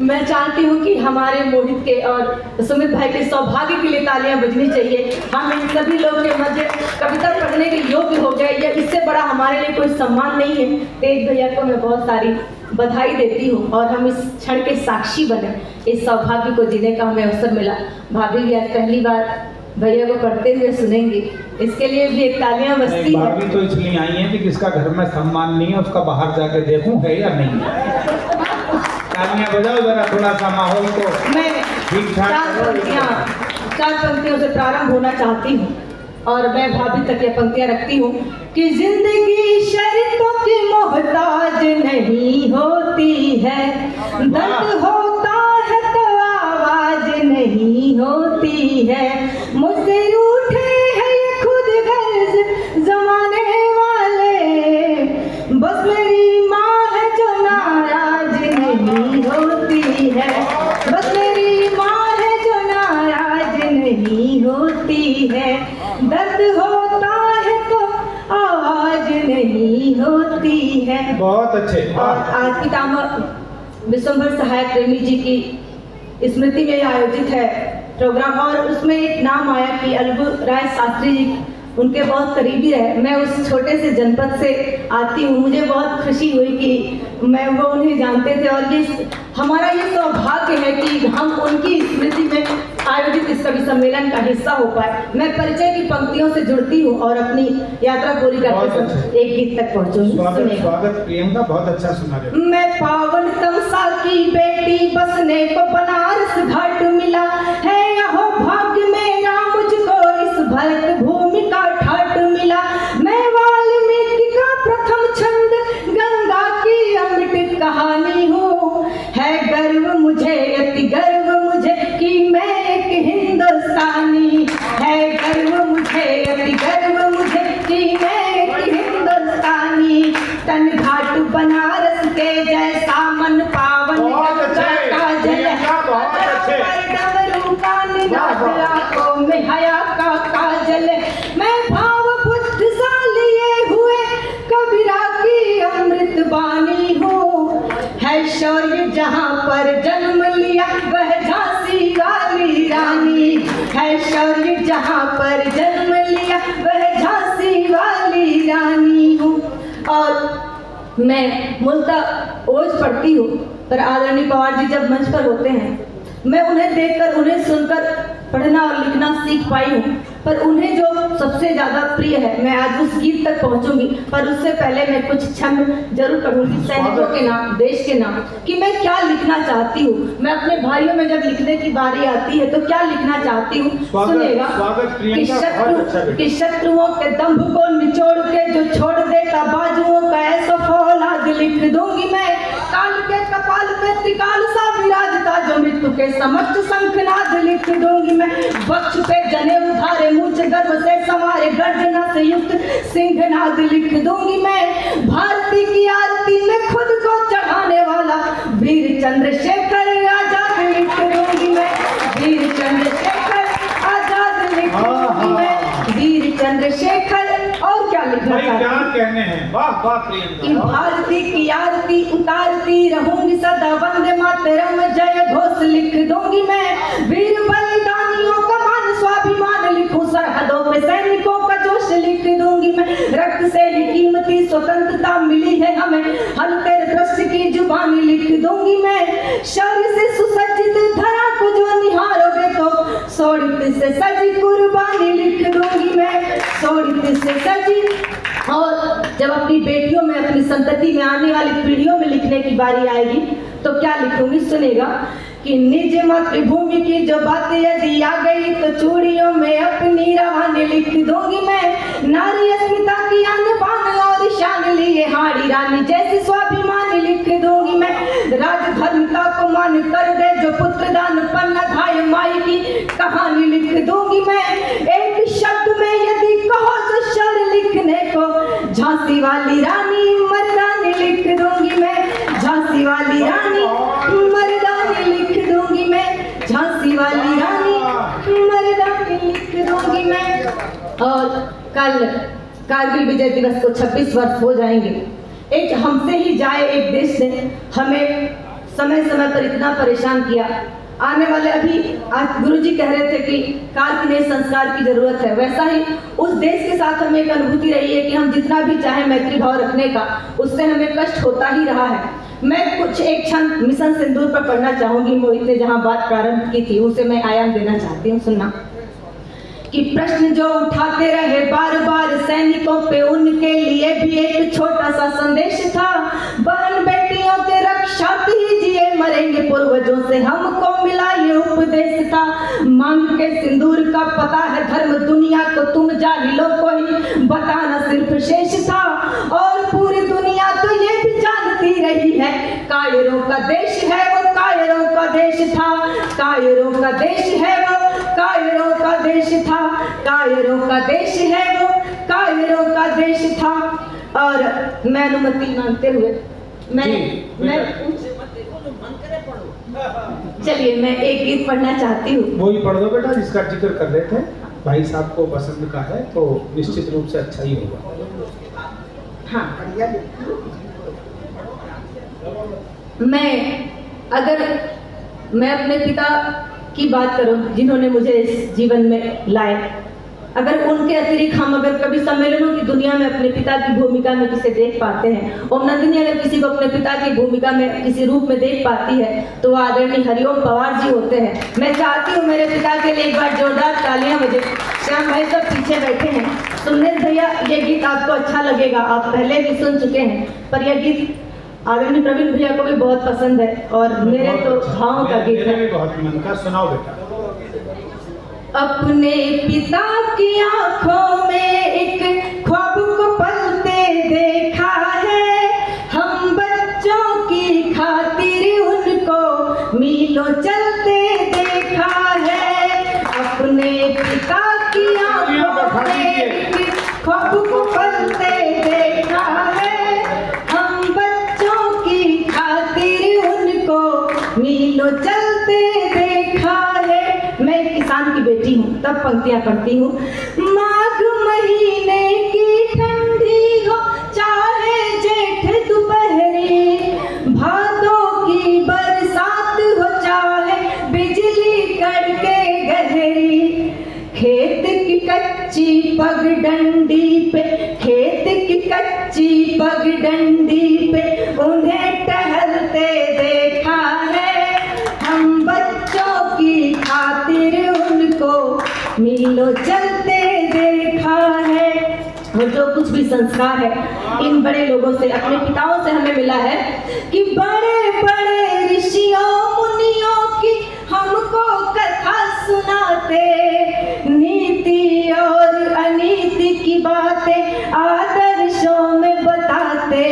मैं चाहती हूँ कि हमारे मोहित के और सुमित भाई के सौभाग्य के लिए तालियां बजनी चाहिए। हम इन सभी लोग के मध्य कविता पढ़ने के योग्य हो गए, या इससे बड़ा हमारे लिए कोई सम्मान नहीं है। तेज भैया को मैं बहुत सारी बधाई देती हूँ और हम इस क्षण के साक्षी बने, इस सौभाग्य को जीने का हमें अवसर मिला। भाभी भी आज पहली बार भैया को पढ़ते हुए सुनेंगे, इसके लिए भी एक तालियां बजती है। भाभी तो इसलिए आई है कि किसका घर में सम्मान नहीं है उसका बाहर जाके देखूं है या नहीं है। तालियां बजाओ जरा, थोड़ा सा माहौल को मैं ठीक ठाक चार पंक्तियों से प्रारंभ होना चाहती हूँ और मैं भाभी तक ये पंक्तियां रखती हूँ कि जिंदगी शर्तों की मोहताज नहीं होती है, दर्द होता है तो आवाज नहीं होती है, मुझसे रूठे हैं ये खुद गर्ज जमाने वाले, बस मेरी माँ है जो नाराज नहीं होती है, बस मेरी माँ है जो नाराज नहीं होती है, दर्द होता है तो आवाज नहीं होती है। बहुत अच्छे। और आज पितामह विश्वंभर सहायक प्रेमी जी की स्मृति में आयोजित है प्रोग्राम, और उसमें एक नाम आया कि अलगू राय शास्त्री जी उनके बहुत करीबी रहे। मैं उस छोटे से जनपद से आती हूँ, मुझे बहुत खुशी हुई कि मैं वो उन्हें जानते थे, और ये हमारा ये सौभाग्य है कि हम उनकी स्मृति में आयोजित इस कवि सम्मेलन का हिस्सा हो पाए। मैं परिचय की पंक्तियों से जुड़ती हूँ और अपनी यात्रा पूरी करते समय एक गीत तक पहुँचूंगी। स्वागत प्रियंका, बहुत अच्छा सुना रहे। मैं पावन तमसा की बेटी, बसने को बनारस घाट मिला है, यहो भाग्य मेरा मुझको इस भरत भूमि का ठाट मिला, मैं वाल्मीकि का प्रथम छंद गंगा की अमृत कहानी हूँ, है गर्व मुझे अति गर्व मुझे कि मैं एक हिंदुस्तानी, है गर्व मुझे अति गर्व मुझे कि मैं एक हिंदुस्तानी, तन घाट बनारस के जैसा मन पावन गंगा का जल, डमरू का निनाद आंखों में हया का काजल, मैं भाव बुद्ध सा लिए हुए कबीरा की अमृत बानी हूँ, है शौर्य जहाँ पर जन्म लिया वह झांसी वाली रानी, है शौर्य जहाँ पर जन्म लिया वह झांसी वाली रानी हूँ। और मैं मूलतः ओज पढ़ती हूँ, पर आदरणीय पवार जी जब मंच पर होते हैं मैं उन्हें देखकर उन्हें सुनकर पढ़ना और लिखना सीख पाई हूँ, पर उन्हें जो सबसे ज़्यादा प्रिय है, मैं आज उस गीत तक पहुँचूंगी, पर उससे पहले मैं कुछ छंद जरूर पढ़ूंगी सैनिकों के नाम, देश के नाम, कि मैं क्या लिखना चाहती हूँ। मैं अपने भाइयों में जब लिखने की बारी आती है तो क्या लिखना चाहती हूँ, सुनेगा कि शत्रुओं के दंभ को निचोड़ के जो छोड़ देता बाजुओं का ऐसा फौलाद लिख दूंगी मैं, काल के कपाल पे त्रिकाल सा विराजता जो मृत्यु के समक्ष शंखनाद लिख दूंगी मैं, वक्ष पे जने उधारे मुझ गर्व से सवारे गर्जना से युक्त सिंहनाद लिख दूंगी मैं, भारती की आरती में खुद को चढ़ाने वाला वीर चंद्रशेखर आजाद लिख दूंगी मैं, वीर चंद्रशेखर आजाद लिख दूंगी मैं, वीर चंद्रशेखर। और क्या लिखना भाई क्या कहने हैं, वाह वाह प्रियंका। भारती की आरती उतारती रहूंगी सदा, वंदे मातरम जय घोष लिख दूंगी मैं, वीर बलिदानियों का मान स्वाभिमान लिखूं, सरहदों पे सैनिकों का जोश लिख दूंगी मैं, रक्त से ही कीमती स्वतंत्रता मिली है हमें, हम तेरे दृष्टि की जुबानी लिख दूंगी मैं, शौर्य से सुसज्जित धरा को जो निहारोगे तो शौर्य से सजी कुर्बानी लिख दूंगी मैं, शौर्य से सजी। और जब अपनी बेटियों में, अपनी संतति में, आने वाली पीढ़ियों में लिखने की बारी आएगी तो क्या लिखूंगी, सुनेगा कि निज मातृभूमि की जो बात यदि आ गई तो चूड़ियों में अपनी रवानी लिख दूंगी मैं, नारी अस्मिता की आन बान और शान लिए हाड़ी रानी जैसी स्वाभिमान लिख दूंगी मैं, राजधर्मिता को मान कर दे जो पुत्र दान पन्ना धाय माई की कहानी लिख दूंगी मैं, एक शब्द में यदि कहो तो शर लिखने को झांसी वाली रानी मर्दानी लिख दूंगी मैं, झांसी वाली रानी मर्दानी लिख दूंगी मैं, झांसी वाली रानी मर्दानी लिख दूंगी मैं। और कल कारगिल विजय दिवस को 26 वर्ष हो जाएंगे। एक हमसे ही जाए एक देश ने हमें समय समय पर इतना परेशान किया। आने वाले अभी आज गुरुजी कह रहे थे कि काल की नए संस्कार की जरूरत है, वैसा ही उस देश के साथ हमें एक अनुभूति रही है कि हम जितना भी चाहे मैत्री भाव रखने का, उससे हमें कष्ट होता ही रहा है। मैं कुछ एक क्षण मिशन सिंदूर पर पढ़ना चाहूंगी। मोहित ने जहां बात प्रारंभ की थी उसे मैं आयाम देना चाहती हूँ, सुनना। कि प्रश्न जो उठाते रहे बार बार सैनिकों पे, उनके लिए भी एक छोटा सा संदेश था। बहन बेटियों के रक्षा कीजिए, मरेंगे पूर्वजों से हमको मिला ये उपदेश था। मांग के सिंदूर का पता है धर्म दुनिया को, तुम जाहिलों को ही बताना सिर्फ शेष था। और पूरी दुनिया तो ये भी जानती रही है, कायरों का देश है वो, कायरों का देश था। कायरों का देश है वो, कायरों का देश था। कायरों का देश है वो, कायरों का देश था। और मैं अनुमति मांगते हुए चलिए मैं एक गीत पढ़ना चाहती हूँ। वो ही पढ़ दो बेटा जिसका जिक्र कर रहे थे। भाई साहब को पसंद का है तो निश्चित रूप से अच्छा ही होगा। हाँ, मैं अपने पिता की बात करूं जिन्होंने मुझे इस जीवन में लाए, अगर उनके अतिरिक्त हम अगर कभी सम्मेलनों की दुनिया में अपने पिता की भूमिका में किसे देख पाते हैं, ओम नंदिनी अगर किसी को अपने पिता की भूमिका में किसी रूप में देख पाती है तो वो आदरणीय हरिओम पवार जी होते हैं। मैं चाहती हूँ मेरे पिता के लिए एक बार जोरदार तालियां बजे। श्याम भाई सब पीछे बैठे हैं। सुनील भैया ये गीत आपको अच्छा लगेगा, आप पहले भी सुन चुके हैं, पर यह गीत आदरणीय प्रवीण भैया को भी बहुत पसंद है और मेरे तो भावों का गीत है। बहुत मन का, सुनाओ बेटा। अपने पिता की आंखों में एक ख्वाब को पलते देखा है, हम बच्चों की खातिर उनको मीलों चलते देखा है। अपने पिता की आंखों में एक ख्वाब को पलते देखा है, हम बच्चों की खातिर उनको मीलों चलते देखा है। मैं किसान की बेटी हूँ तब पंक्तियाँ पढ़ती हूँ। माघ महीने की ठंडी हो चाहे जेठ दोपहरी, भादों की बरसात हो चाहे बिजली कड़के गहरी, खेत की कच्ची पगडंडी पे, खेत की कच्ची पगडंडी पे उन्हें टहलते देखा है, हम बच्चों की खातिर उनको मीलों चलते देखा है। और जो कुछ भी संस्कार है इन बड़े लोगों से, अपने पिताओं से हमें मिला है कि बड़े बड़े ऋषियों मुनियों की हमको कथा सुनाते, नीति और अनीति की बातें आदर्शों में बताते,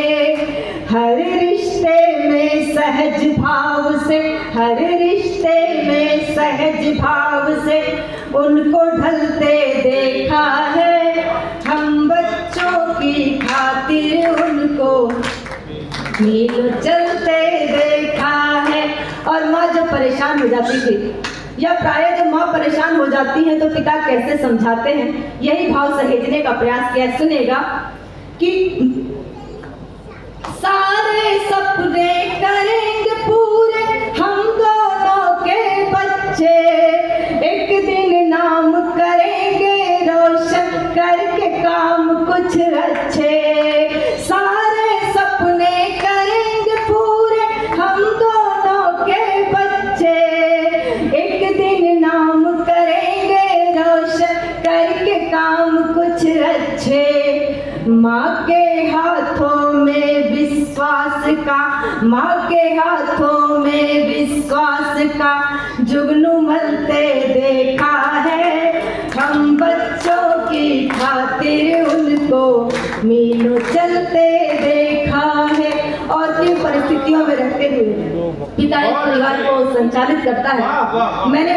हर रिश्ते में सहज भाव से, हर रिश्ते में सहज भाव से उनको ढलते देखा है, हम बच्चों की खातिर उनको मीलों चलते देखा है। और माँ जब परेशान हो जाती थी या प्राय जब माँ परेशान हो जाती है तो पिता कैसे समझाते हैं, यही भाव सहेजने का प्रयास किया। सुनेगा कि सारे सपने करेंगे पूरे हम दोनों के बच्चे, एक दिन नाम करेंगे रोशन करके काम कुछ अच्छे। सारे सपने करेंगे पूरे हम दोनों के बच्चे, एक दिन नाम करेंगे रोशन करके काम कुछ अच्छे। माँ के हाथों में विश्वास का, माँ के हाथों में विश्वास का जुगनू मलते देखा है, हम बच्चों की खातिर उनको मीलों चलते देखा है। और किन परिस्थितियों में रहते हुए पिता एक परिवार को संचालित करता है। मैंने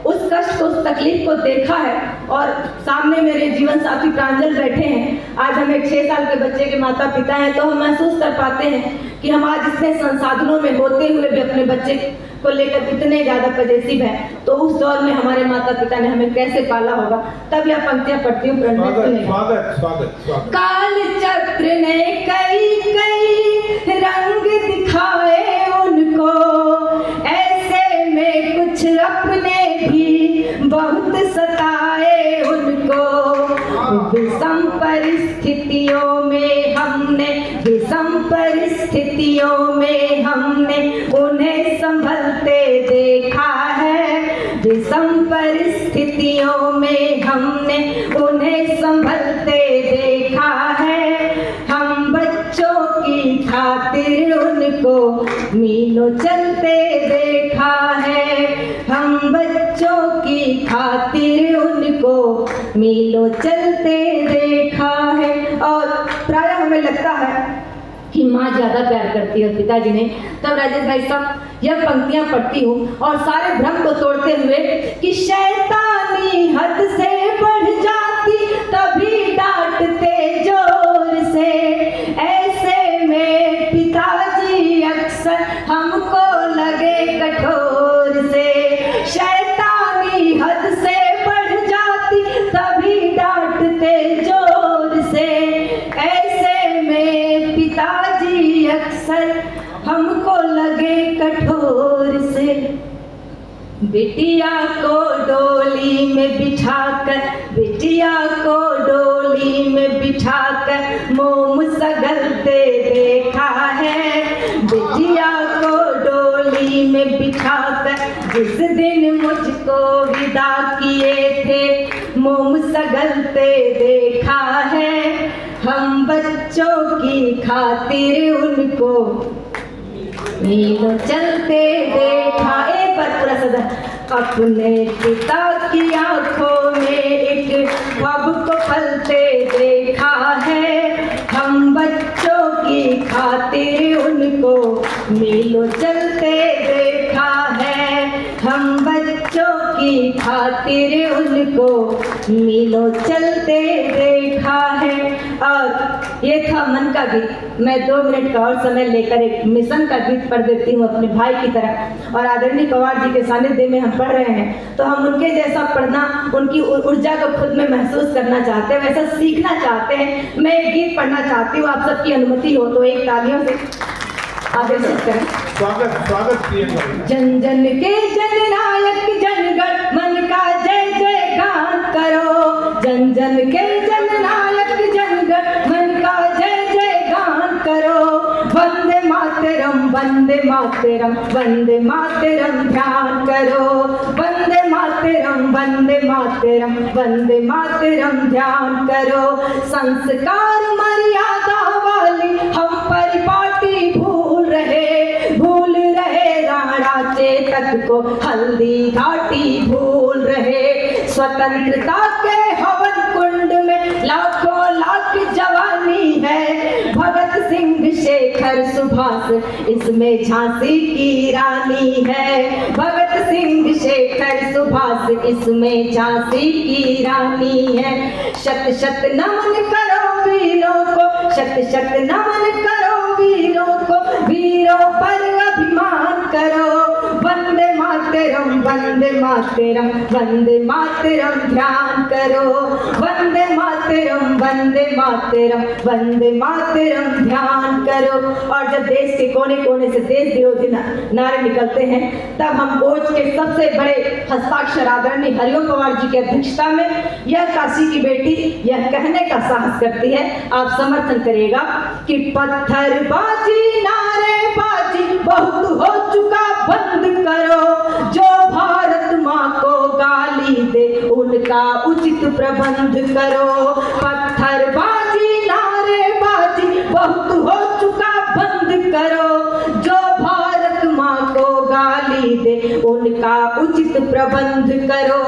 उस कष्ट को, उस तकलीफ को देखा है। और सामने मेरे जीवन साथी प्रांजल बैठे हैं। आज हम एक 6 साल के बच्चे के माता पिता हैं, तो हम महसूस कर पाते हैं कि हम आज इतने संसाधनों में होते हुए भी अपने बच्चे को लेकर कितने ज्यादा पजेसिव हैं। तो उस दौर में हमारे माता पिता ने हमें कैसे पाला होगा। तब यह पंक्तियां पढ़ती हूँ। स्वागत स्वागत स्वागत। काल चक्र ने कई कई रंग दिखाए विषम परिस्थितियों में हमने उन्हें संभलते देखा है। विषम परिस्थितियों में हमने उन्हें संभलते देखा है। हम बच्चों की खातिर उनको मीलों चलते देखा है। हम बच्चों की खातिर उनको मीलों चलते देखा है। और प्रायः हमें लगता है कि माँ ज़्यादा प्यार करती है पिताजी ने। तब राजेश भाई साहब यह पंक्तियाँ पढ़ती हूँ और सारे भ्रम को तोड़ते हुए कि शैतानी हद से बढ़ जाती तभी डांटते जोर से। ऐसे में पिताजी अक्सर हमको लगे कठोर से। शैतानी हद से बढ़ जाती तभी डांटते जोर से। ऐसे में पिताजी अक्सर हमको लगे कठोर से। बिटिया को डोली में बिठाकर मोम सगलते देखा है। बिटिया को डोली में बिठाकर जिस दिन मुझको विदा किए थे मोम सगलते देखा है। हम बच्चों की खातिर उनको मीलों चलते देखा। एक बार पूरा सदा अपने पिता की आंखों में एक ख्वाब को फलते देखा है। हम बच्चों की खातिर उनको मीलों चलते देखा है। हम बच्चों की खातिर उनको मीलों चलते देखा है। और ये था मन का गीत। मैं 2 मिनट का और समय लेकर एक मिशन का गीत पढ़ देती हूँ अपने भाई की तरह। और आदरणीय पवार जी के सानिध्य में हम पढ़ रहे हैं तो हम उनके जैसा पढ़ना, उनकी ऊर्जा को खुद में महसूस करना चाहते हैं, वैसा सीखना चाहते हैं। मैं एक गीत पढ़ना चाहती हूँ, आप सबकी अनुमति हो तो एक तालियों से आदर्शित करें। स्वागत जन जन के जननायक जनगण मन का जय जय गान करो। जन जन के जननायक जनगण मन का जय जय गान करो। वंदे मातरम वंदे मातरम वंदे मातरम ध्यान करो। वंदे मातरम वंदे मातरम वंदे मातरम ध्यान करो। संस्कार मर्यादा वाली हम परिपाटी भूल रहे राणा चेतक को हल्दी घाटी भूल रहे। स्वतंत्रता के हवन कुंड में लाखों लाख जवानी है। भगत सिंह शेखर सुभाष इसमें झांसी की रानी है। भगत सिंह शेखर सुभाष इसमें झांसी की रानी है। शत शत नमन करो वीरों को, शत शत नमन करो वीरों को, वीरों पर अभिमान करो। वंदे मातरम वंदे मातरम वंदे मातरम ध्यान करो। वंदे मातरम वंदे मातरम वंदे मातरम ध्यान करो। और जब देश के कोने कोने से देश विरोधी नारे निकलते हैं तब हम ओज के सबसे बड़े हस्ताक्षर आदरणीय हरिओम पवार जी की अध्यक्षता में यह काशी की बेटी यह कहने का साहस करती है, आप समर्थन करिएगा कि पत्थरबाजी नारेबाजी बहुत हो चुका बंद करो। जो भारत माँ को गाली दे उनका उचित प्रबंध करो। पत्थरबाजी नारेबाजी बहुत हो चुका बंद करो। जो भारत माँ को गाली दे उनका उचित प्रबंध करो।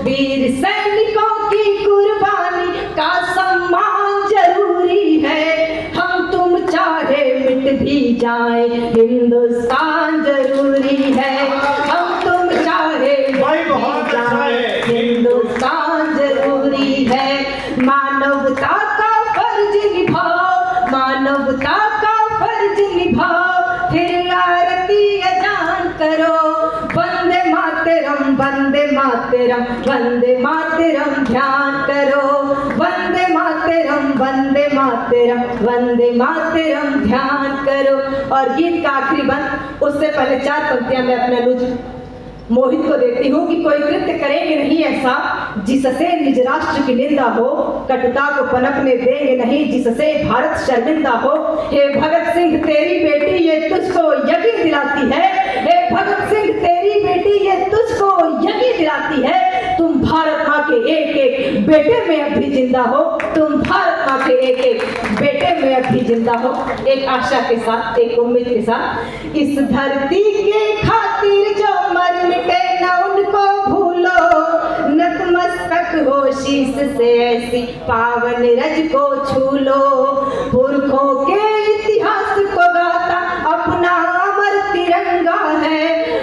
वीर सैनिकों की कुर्बानी का सम्मान जरूरी है। हम तुम चाहे मिट भी जाए हिंदुस्तान जरूरी है। हम तुम चाहे मिट भी जाए हिंदुस्तान जरूरी है। मानवता का फर्ज निभाओ, मानवता का फर्ज निभाओ, फिर आरती अजान करो। वंदे मातरम वंदे मातरम वंदे मातरम ध्यान करो। वंदे मातरम वंदे मातरम वंदे मातरम ध्यान करो। और गीत का आखिरी बंद, उससे पहले 4 पंक्तियां मैं अपने अनुज मोहित को देती हूँ कि कोई कृत्य करेंगे नहीं ऐसा जिससे निज राष्ट्र की निंदा हो, कटुता को पनपने देंगे नहीं जिससे भारत शर्मिंदा हो। हे भगत सिंह तेरी बेटी ये तुझको यकीन दिलाती है, हे भगत सिंह तेरी बेटी ये तुझको यकीन दिलाती है, तुम भारत माँ के एक एक बेटे में अब भी जिंदा हो, तुम भारत माँ के एक एक बेटे में अब भी जिंदा हो। एक आशा के साथ, एक उम्मीद के साथ, इस धरती के खातिर जो मर मिटे न उनको भूलो, नतमस्तक हो शीश से ऐसी पावन रज को छू लो। पुरखों के इतिहास को गाता अपना अमर तिरंगा है,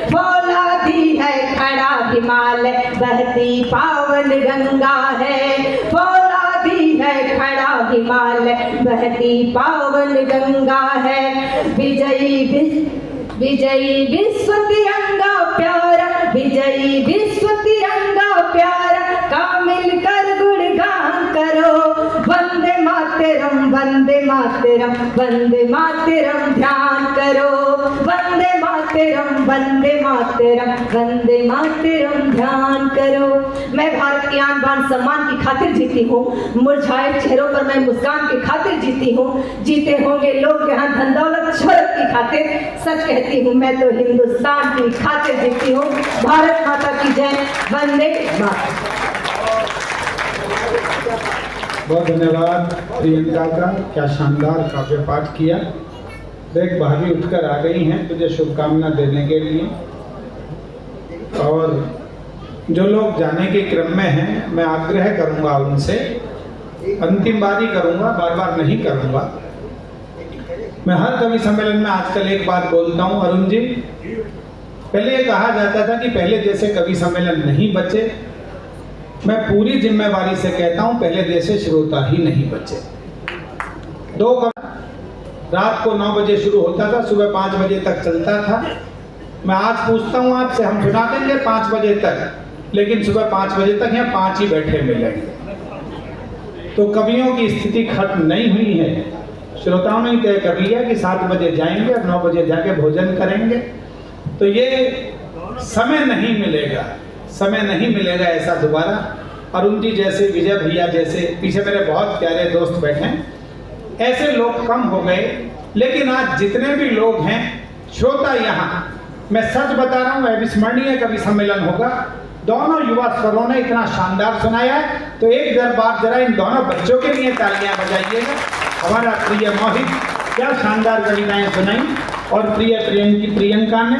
फौलादी है खड़ा हिमालय बहती पावन गंगा है, फौलादी है खड़ा हिमालय बहती पावन गंगा है। विजयी विश्व तिरंगा प्यारा, विजयी विश्व तिरंगा प्यारा, का मिलकर गुणगान करो। वंदे मातरम, वंदे मातरम, वंदे मातरम ध्यान करो। वंदे मातरम, वंदे मातरम, वंदे मातरम ध्यान करो। मैं भारत की आन बान सम्मान की खातिर जीती हूँ, मुरझाए चेहरों पर मैं मुस्कान की खातिर जीती हूँ। जीते होंगे लोग यहाँ धन दौलत शोहरत की खातिर, सच कहती हूँ मैं तो हिंदुस्तान की खातिर जीती हूँ। भारत माता की जय, वंदे मातरम। बहुत धन्यवाद प्रियंका का, क्या शानदार काव्य पाठ किया। देख भाभी उठकर आ गई हैं तुझे शुभकामना देने के लिए, और जो लोग जाने के क्रम में हैं मैं आग्रह करूंगा उनसे, अंतिम बार ही करूंगा, बार बार नहीं करूंगा। मैं हर कवि सम्मेलन में आजकल एक बात बोलता हूं अरुण जी, पहले ये कहा जाता था कि पहले जैसे कवि सम्मेलन नहीं बचे, मैं पूरी जिम्मेवारी से कहता हूं पहले जैसे श्रोता ही नहीं बचे। रात को 9 बजे शुरू होता था, सुबह 5 बजे तक चलता था। मैं आज पूछता हूं आपसे, हम सुना देंगे 5 बजे तक, लेकिन सुबह 5 बजे तक यहाँ 5 ही बैठे मिलेंगे। तो कवियों की स्थिति खत्म नहीं हुई है, श्रोताओं ने तय कर लिया कि 7 बजे जाएंगे और 9 बजे जाके भोजन करेंगे। तो ये समय नहीं मिलेगा, समय नहीं मिलेगा ऐसा दोबारा। अरुण जी जैसे, विजय भैया जैसे, पीछे मेरे बहुत प्यारे दोस्त बैठे हैं, ऐसे लोग कम हो गए। लेकिन आज जितने भी लोग हैं श्रोता, यहाँ मैं सच बता रहा हूँ अविस्मरणीय कवि सम्मेलन होगा। दोनों युवा स्वरों ने इतना शानदार सुनाया है, तो एक बार जरा इन दोनों बच्चों के लिए तालियां बजाइएगा। हमारा प्रिय मोहित क्या शानदार कविताएं सुनाई, और प्रिय प्रियंका ने,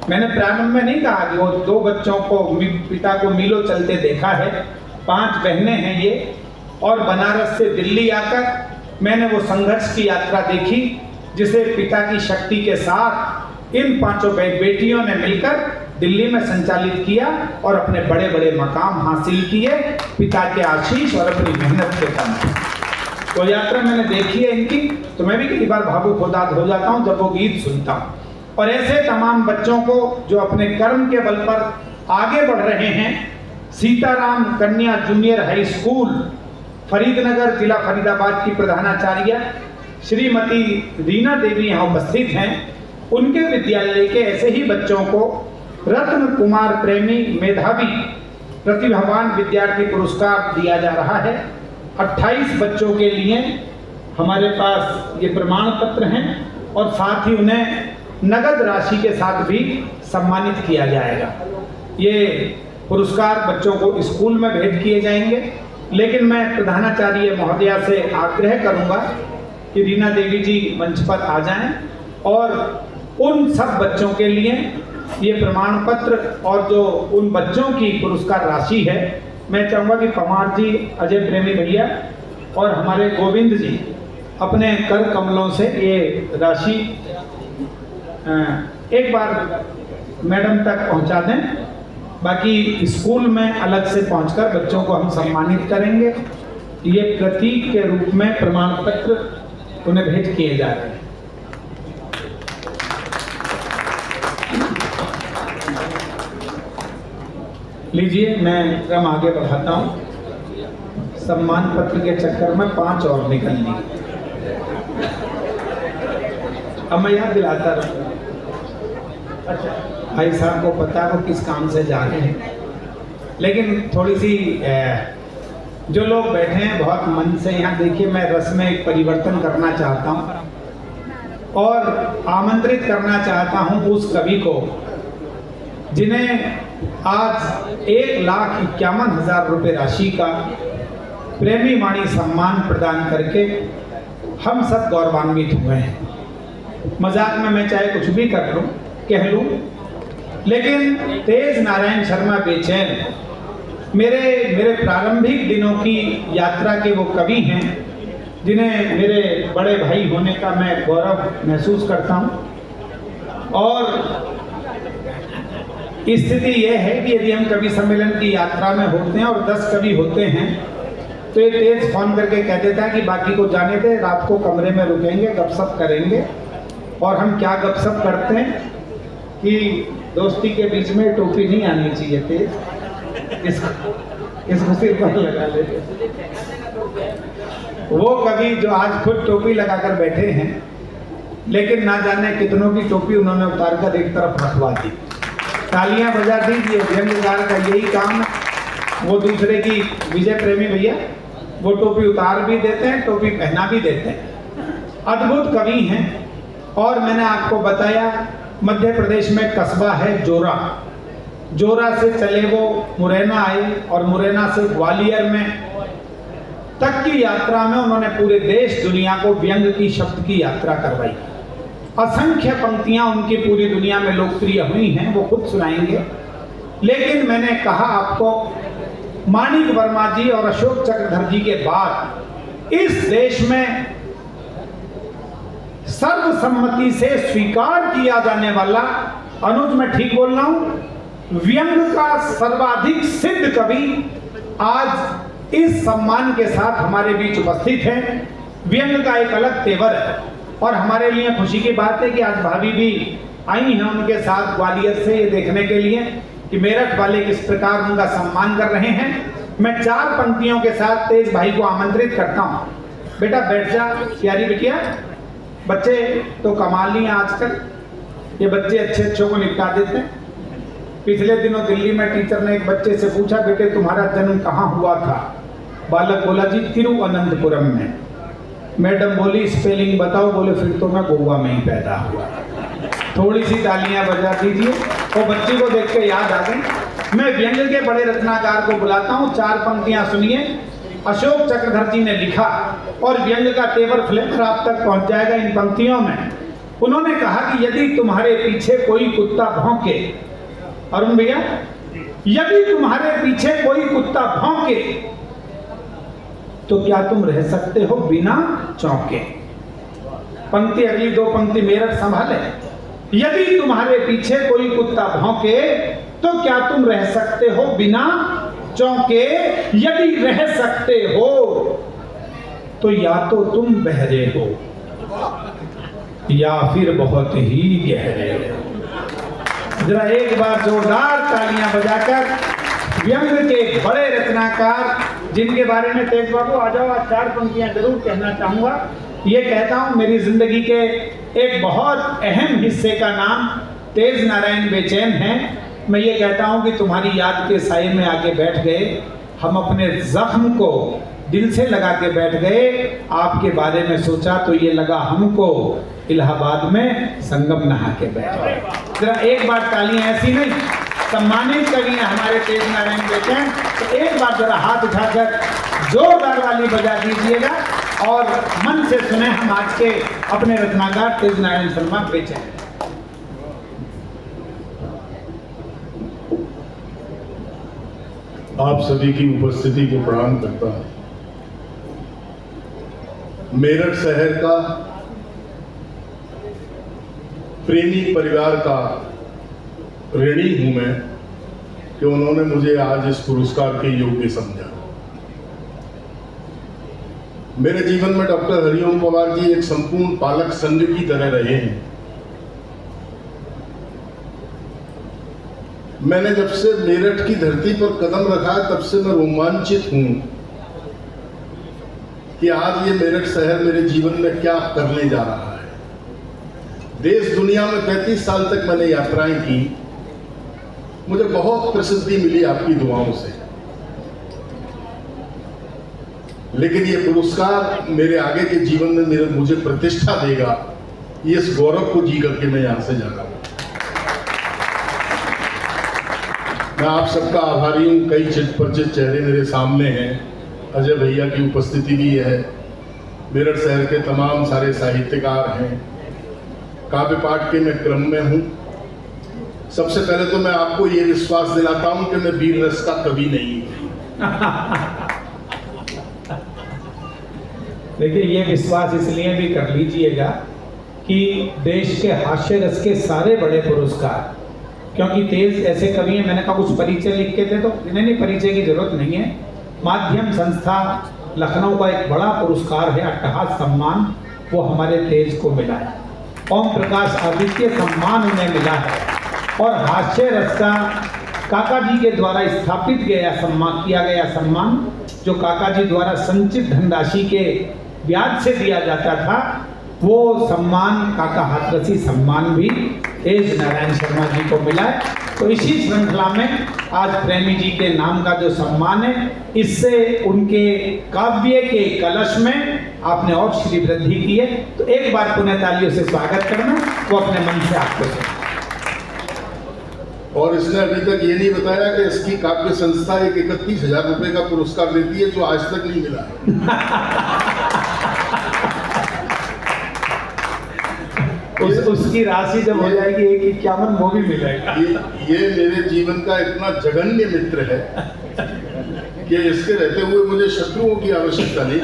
मैंने प्रारंभ में नहीं कहा कि वो 2 बच्चों को, पिता को मीलों चलते देखा है, 5 बहनें हैं ये, और बनारस से दिल्ली आकर मैंने वो संघर्ष की यात्रा देखी जिसे पिता की शक्ति के साथ इन 5 बेटियों ने मिलकर दिल्ली में संचालित किया और अपने बड़े बड़े मकाम हासिल किए पिता के आशीष और अपनी मेहनत के दम। तो यात्रा मैंने देखी है इनकी, तो मैं भी कई बार भावुक हो जाता हूँ जब वो गीत सुनता हूँ। और ऐसे तमाम बच्चों को जो अपने कर्म के बल पर आगे बढ़ रहे हैं, सीताराम कन्या जूनियर हाई स्कूल फरीदनगर, जिला फरीदाबाद की प्रधानाचार्य श्रीमती रीना देवी यहाँ उपस्थित हैं। उनके विद्यालय के ऐसे ही बच्चों को रत्न कुमार प्रेमी मेधावी प्रतिभावान विद्यार्थी पुरस्कार दिया जा रहा है। 28 बच्चों के लिए हमारे पास ये प्रमाण पत्र हैं, और साथ ही उन्हें नगद राशि के साथ भी सम्मानित किया जाएगा। ये पुरस्कार बच्चों को स्कूल में भेंट किए जाएंगे, लेकिन मैं प्रधानाचार्य महोदया से आग्रह करूंगा कि रीना देवी जी मंच पर आ जाएं और उन सब बच्चों के लिए ये प्रमाण पत्र और जो उन बच्चों की पुरस्कार राशि है, मैं चाहूँगा कि पवार जी, अजय प्रेमी भैया और हमारे गोविंद जी अपने कर कमलों से ये राशि एक बार मैडम तक पहुंचा दें। बाकी स्कूल में अलग से पहुंचकर बच्चों को हम सम्मानित करेंगे। ये प्रतीक के रूप में प्रमाण पत्र उन्हें भेंट किए जा रहे हैं। लीजिए, मैं क्रम आगे बढ़ाता हूं। सम्मान पत्र के चक्कर में 5 और निकल लिए। अब मैं याद दिलाता रहूंगा। अच्छा, भाई साहब को पता है वो किस काम से जा रहे हैं, लेकिन थोड़ी सी जो लोग बैठे हैं बहुत मन से यहाँ देखिए, मैं रस में एक परिवर्तन करना चाहता हूँ और आमंत्रित करना चाहता हूँ उस कवि को जिन्हें आज 1,51,000 रुपये राशि का प्रेमी वाणी सम्मान प्रदान करके हम सब गौरवान्वित हुए हैं। मजाक में मैं चाहे कुछ भी कह लूँ, लेकिन तेज नारायण शर्मा बेचैन मेरे प्रारंभिक दिनों की यात्रा के वो कवि हैं जिन्हें मेरे बड़े भाई होने का मैं गौरव महसूस करता हूँ। और स्थिति यह है कि यदि हम कवि सम्मेलन की यात्रा में होते हैं और 10 कवि होते हैं तो ये तेज फोन करके कह देता है कि बाकी को जाने दे, रात को कमरे में रुकेंगे, गपशप करेंगे। और हम क्या गपशप करते हैं कि दोस्ती के बीच में टोपी नहीं आनी चाहिए तेज, इसको सिर पर लगा लेते। वो कवि जो आज खुद टोपी लगाकर बैठे हैं, लेकिन ना जाने कितनों की टोपी उन्होंने उतारकर एक तरफ रखवा दी। तालियां बजा दीजिए, व्यंग्यकार का यही काम है। वो दूसरे की, विजय प्रेमी भैया वो टोपी उतार भी देते हैं, टोपी पहना भी देते हैं। अद्भुत कवि हैं। और मैंने आपको बताया मध्य प्रदेश में कस्बा है जोरा से चले वो मुरैना आए और मुरैना से ग्वालियर में तक की यात्रा में उन्होंने पूरे देश दुनिया को व्यंग की शब्द की यात्रा करवाई। असंख्य पंक्तियां उनकी पूरी दुनिया में लोकप्रिय हुई हैं, वो खुद सुनाएंगे। लेकिन मैंने कहा आपको, माणिक वर्मा जी और अशोक चक्रधर जी के बाद इस देश में सर्वसम्मति से स्वीकार किया जाने वाला, अनुज मैं ठीक बोल रहा हूं, व्यंग का सर्वाधिक सिद्ध कवि आज इस सम्मान के साथ हमारे बीच उपस्थित हैं। व्यंग का एक अलग तेवर है और हमारे लिए खुशी की बात है कि आज भाभी भी आई हैं उनके साथ ग्वालियर से ये देखने के लिए कि मेरठ वाले किस प्रकार उनका सम्मान कर रहे हैं। मैं 4 पंक्तियों के साथ तेज भाई को आमंत्रित करता हूँ। बेटा बैठ जा प्यारी बिटिया। बच्चे तो कमाल ही हैं आजकल, ये बच्चे अच्छे को निपटा देते हैं। पिछले दिनों दिल्ली में टीचर ने एक बच्चे से पूछा, बेटे तुम्हारा जन्म कहाँ हुआ था? बालक बोला, जी तिरुवनंतपुरम में। मैडम बोली स्पेलिंग बताओ, बोले फिर तो मैं गोवा में ही पैदा हुआ। थोड़ी सी तालियां बजा दीजिए। और बच्ची को देख के याद आ गई। मैं व्यंग के बड़े रचनाकार को बुलाता हूँ, 4 पंक्तियां सुनिए। अशोक चक्रधर जी ने लिखा और व्यंग का तेवर फ्लेवर आप तक पहुंच जाएगा इन पंक्तियों में। उन्होंने कहा कि यदि तुम्हारे पीछे कोई कुत्ता भौंके, अरुण भैया, यदि तुम्हारे पीछे कोई कुत्ता भौंके तो क्या तुम रह सकते हो बिना चौंके? पंक्ति अगली 2 पंक्ति मेरठ संभाले। यदि तुम्हारे पीछे कोई कुत्ता भौंके तो क्या तुम रह सकते हो बिना चौंके? यदि रह सकते हो तो या तो तुम बहरे हो या फिर बहुत ही गहरे हो। जरा एक बार जोरदार तालियां बजाकर व्यंग के बड़े रचनाकार, जिनके बारे में तेज बाबू आ जाओ, आज 4 पंक्तियां जरूर कहना चाहूंगा। ये कहता हूं, मेरी जिंदगी के एक बहुत अहम हिस्से का नाम तेज नारायण बेचैन है। मैं ये कहता हूं कि तुम्हारी याद के साए में आके बैठ गए, हम अपने जख्म को दिल से लगा के बैठ गए। आपके बारे में सोचा तो ये लगा हमको इलाहाबाद में संगम नहा के बैठ गए। जरा एक बार तालियां ऐसी नहीं, सम्मानित करिए हमारे तेज नारायण बेचैन। तो एक बार जरा हाथ उठाकर जोरदार वाली बजा दीजिएगा और मन से सुने हम आज के अपने रत्नाकार तेज नारायण शर्मा बेचैन। आप सभी की उपस्थिति को प्रणाम करता हूं। मेरठ शहर का प्रेमी परिवार का ऋणी हूं मैं कि उन्होंने मुझे आज इस पुरस्कार के योग्य समझा। मेरे जीवन में डॉक्टर हरिओम पवार जी एक संपूर्ण पालक संघ की तरह रहे हैं। मैंने जब से मेरठ की धरती पर कदम रखा है तब से मैं रोमांचित हूं कि आज ये मेरठ शहर मेरे जीवन में क्या करने जा रहा है। देश दुनिया में 35 साल तक मैंने यात्राएं की मुझे बहुत प्रसिद्धि मिली आपकी दुआओं से, लेकिन ये पुरस्कार मेरे आगे के जीवन में मुझे प्रतिष्ठा देगा, ये इस गौरव को जी करके मैं यहां से जा रहा हूं। मैं आप सबका आभारी हूं। कई चित परिचित चेहरे मेरे सामने हैं, अजय भैया की उपस्थिति भी है, मेरठ शहर के तमाम सारे साहित्यकार हैं, काव्य पाठ के मैं क्रम में हूं। सबसे पहले तो मैं आपको ये विश्वास दिलाता हूं कि मैं वीर रस का कवि नहीं हूं। देखिए, ये विश्वास इसलिए भी कर लीजिएगा कि देश के हास्य रस के सारे बड़े पुरस्कार, क्योंकि तेज ऐसे कवि हैं, मैंने कहा कुछ परिचय लिख के थे, तो नहीं, परिचय की जरूरत नहीं है। माध्यम संस्था लखनऊ का एक बड़ा पुरस्कार है, अट्टहास सम्मान, वो हमारे तेज को मिला है। ओम प्रकाश आदित्य सम्मान उन्हें मिला है, और हास्य रस का काका जी के द्वारा स्थापित किया गया सम्मान, जो काका जी द्वारा संचित धनराशि के ब्याज से दिया जाता था, वो सम्मान काका हाथरसी सम्मान भी तेज नारायण शर्मा जी को मिला है। तो इसी श्रृंखला में आज प्रेमी जी के नाम का जो सम्मान है, इससे उनके काव्य के कलश में आपने और श्री वृद्धि की है। तो एक बार पुनः तालियों से स्वागत करना, वो अपने मन से आपको सुना। और इसने अभी तक ये नहीं बताया कि इसकी काव्य संस्था एक 31,000 रुपए का पुरस्कार देती है, जो आज तक नहीं मिला है। उसकी राशि जब हो जाएगी 51 वो भी मिलेगा। ये मेरे जीवन का इतना जघन्य मित्र है कि इसके रहते हुए मुझे शत्रुओं की आवश्यकता नहीं।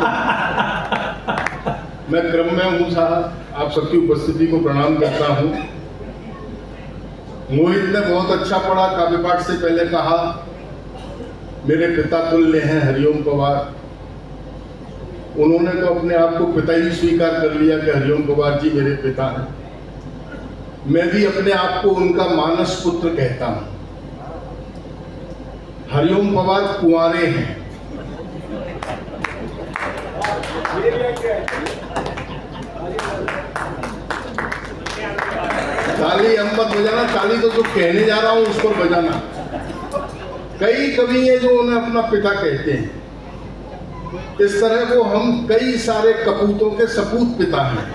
मैं क्रम में हूँ साहब, आप सबकी उपस्थिति को प्रणाम करता हूँ। मोहित ने बहुत अच्छा पढ़ा, काव्य पाठ से पहले कहा मेरे पिता तुल्य हैं हरिओम पवार। उन्होंने तो अपने आप को पिता ही स्वीकार कर लिया कि हरिओम पवार जी मेरे पिता हैं। मैं भी अपने आप को उनका मानस पुत्र कहता हूं। हरिओम पवार कुंवारे हैं। ताली हम मत बजाना, ताली तो जो कहने जा रहा हूं उस पर बजाना। कई कवि हैं जो उन्हें अपना पिता कहते हैं, इस तरह वो हम कई सारे कपूतों के सपूत पिता हैं।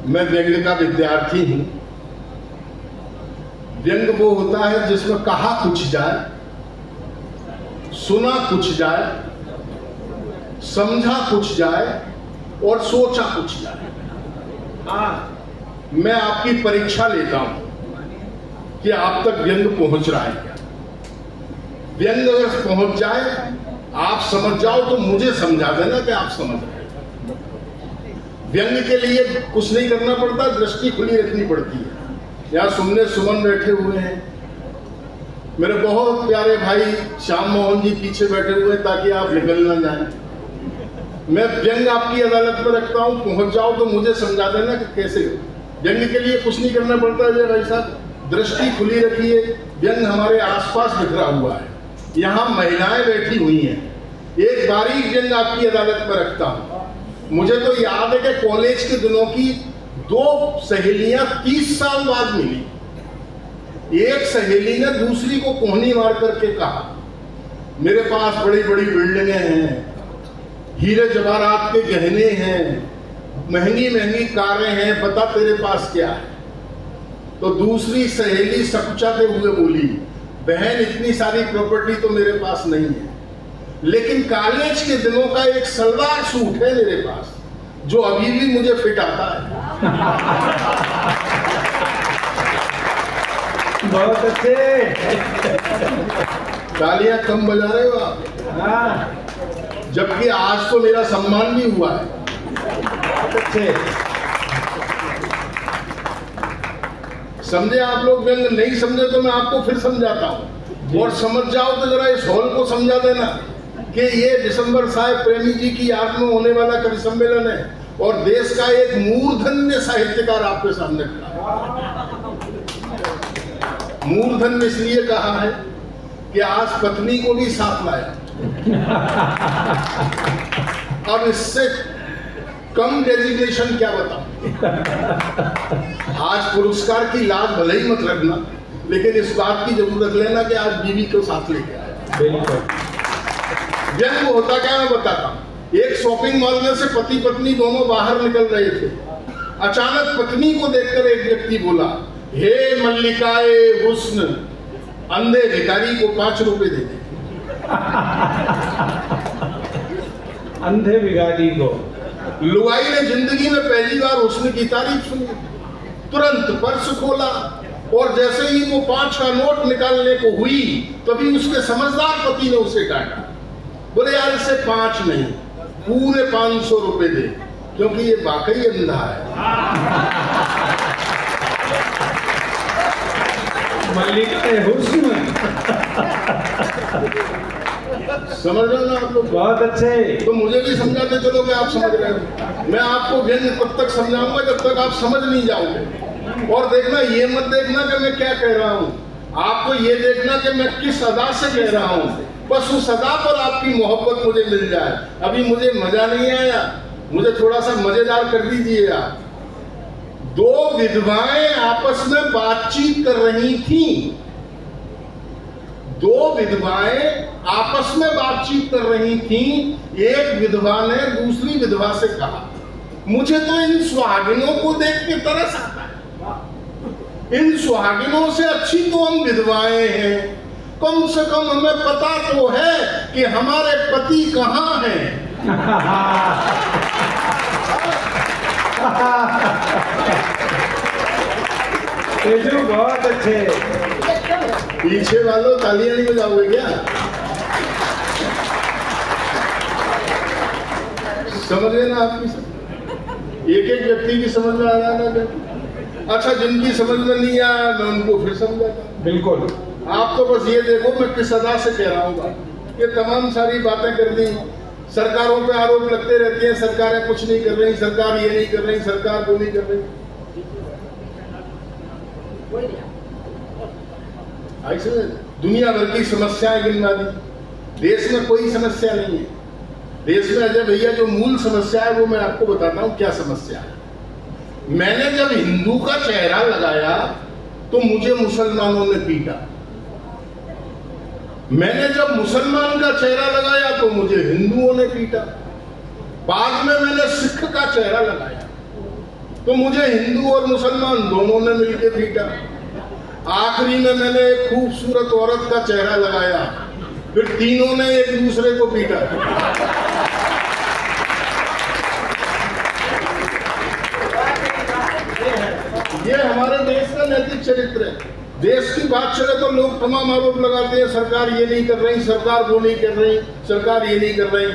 मैं व्यंग का विद्यार्थी हूं। व्यंग वो होता है जिसमें कहा कुछ जाए, सुना कुछ जाए, समझा कुछ जाए और सोचा कुछ जाए। मैं आपकी परीक्षा लेता हूं कि आप तक व्यंग पहुंच रहा है क्या। व्यंग अगर पहुंच जाए, आप समझ जाओ तो मुझे समझा देना कि आप समझ रहे हैं। व्यंग के लिए कुछ नहीं करना पड़ता, दृष्टि खुली रखनी पड़ती है। यहाँ सुमने सुमन बैठे हुए हैं, मेरे बहुत प्यारे भाई श्याम मोहन जी पीछे बैठे हुए हैं ताकि आप निकल ना जाएं। मैं व्यंग आपकी अदालत में रखता हूं, पहुंच जाओ तो मुझे समझा देना कि कैसे हो। व्यंग के लिए कुछ नहीं करना पड़ता है भाई साहब, दृष्टि खुली रखिए। व्यंग हमारे आसपास बिखरा हुआ है, यहाँ महिलाएं बैठी हुई हैं। एक बारीक व्यंग आपकी अदालत में रखता हूं। मुझे तो याद है कि कॉलेज के दिनों की 2 सहेलियां 30 साल बाद मिली। एक सहेली ने दूसरी को कोहनी मार करके कहा, मेरे पास बड़ी बड़ी बिल्डिंगें हैं, हीरे जवाहरात के गहने हैं, महंगी महंगी कारें हैं, बता तेरे पास क्या है। तो दूसरी सहेली सकुचाते हुए बोली, बहन इतनी सारी प्रॉपर्टी तो मेरे पास नहीं है, लेकिन कॉलेज के दिनों का एक सलवार सूट है मेरे पास जो अभी भी मुझे फिट आता है। बहुत अच्छे। तालियां कम बजा रहे हो आप, जबकि आज तो मेरा सम्मान भी हुआ है। बहुत अच्छे। समझे आप लोग व्यंग? नहीं समझे तो मैं आपको फिर समझाता हूँ, और समझ जाओ तो जरा इस हॉल को समझा देना कि ये दिसंबर साहब प्रेमी जी की याद में होने वाला कवि सम्मेलन है, और देश का एक मूर्धन्य साहित्यकार आपके सामने खड़ा है। मूर्धन्य इसलिए कहा है कि आज पत्नी को भी साथ लाया, अब इससे कम डेजिग्नेशन क्या बताऊं। आज पुरस्कार की लाज भले ही मत रखना, लेकिन इस बात की जरूर रख लेना कि आज बीवी को साथ लेके आया। बिल्कुल। व्यंग होता क्या मैं बताता हूं। एक शॉपिंग मॉल में से पति पत्नी दोनों बाहर निकल रहे थे। अचानक पत्नी को देखकर एक व्यक्ति बोला, हे मल्लिकाए हुस्न, अंधे भिखारी को 5 रुपए दे दे। अंधे भिखारी को। लुगाई ने जिंदगी में पहली बार हुस्न की तारीफ सुनी। तुरंत पर्स खोला और जैसे ही वो 5 का नोट निकालने को हुई, तभी उसके समझदार पति ने उसे डांटा। बोले यार इसे 5 नहीं, पूरे 500 रुपए दे, क्योंकि ये वाकई अंधा है। मल्लिका हुस्न। समझ रहे हो ना आप लोग? बहुत अच्छे। तो मुझे भी समझाते चलो कि आप समझ रहे हो। मैं आपको व्यंग तब तक समझाऊंगा जब तक आप समझ नहीं जाओगे। और देखना, ये मत देखना कि मैं क्या कह रहा हूँ, आपको ये देखना कि मैं किस अदा से कह रहा हूँ। बस उस अदा पर आपकी मोहब्बत मुझे मिल जाए। अभी मुझे मजा नहीं आया, मुझे थोड़ा सा मजेदार कर दीजिए आप। 2 विधवाएं आपस में बातचीत कर रही थी। 2 विधवाएं आपस में बातचीत कर रही थी। एक विधवा ने दूसरी विधवा से कहा, मुझे तो इन सुहागिनों को देख के तरस आता है। इन सुहागिनों से अच्छी तो हम विधवाएं हैं। कम से कम हमें पता तो है कि हमारे पति कहाँ हैं। तेजू बहुत अच्छे। पीछे वालों तालियां नहीं बजाओगे क्या? समझ गए ना आपकी? एक एक व्यक्ति की समझ में आ रहा है ना? अच्छा, जिनकी समझ में नहीं आया मैं उनको फिर समझाता हूं। बिल्कुल। आप तो बस ये देखो मैं किस अदा से कह रहा हूँ। ये तमाम सारी बातें कर दी। सरकारों पे आरोप लगते रहते हैं, सरकारें कुछ नहीं कर रही, सरकार ये नहीं कर रही, सरकार वो नहीं कर रही। ऐसे दुनिया भर की समस्याएं गिनवा दी। देश में कोई समस्या नहीं है। देश में अजय भैया जो मूल समस्या है वो मैं आपको बताता हूँ क्या समस्या है। मैंने जब हिंदू का चेहरा लगाया तो मुझे मुसलमानों ने पीटा। मैंने जब मुसलमान का चेहरा लगाया तो मुझे हिंदुओं ने पीटा। बाद में मैंने सिख का चेहरा लगाया तो मुझे हिंदू और मुसलमान दोनों ने मिलकर पीटा। आखिरी में मैंने एक खूबसूरत औरत का चेहरा लगाया, फिर तीनों ने एक दूसरे को पीटा। ये हमारे देश का नैतिक चरित्र है। देश की बात चले तो लोग तमाम आरोप लगाते हैं, सरकार ये नहीं कर रही, सरकार वो नहीं कर रही, सरकार ये नहीं कर रही।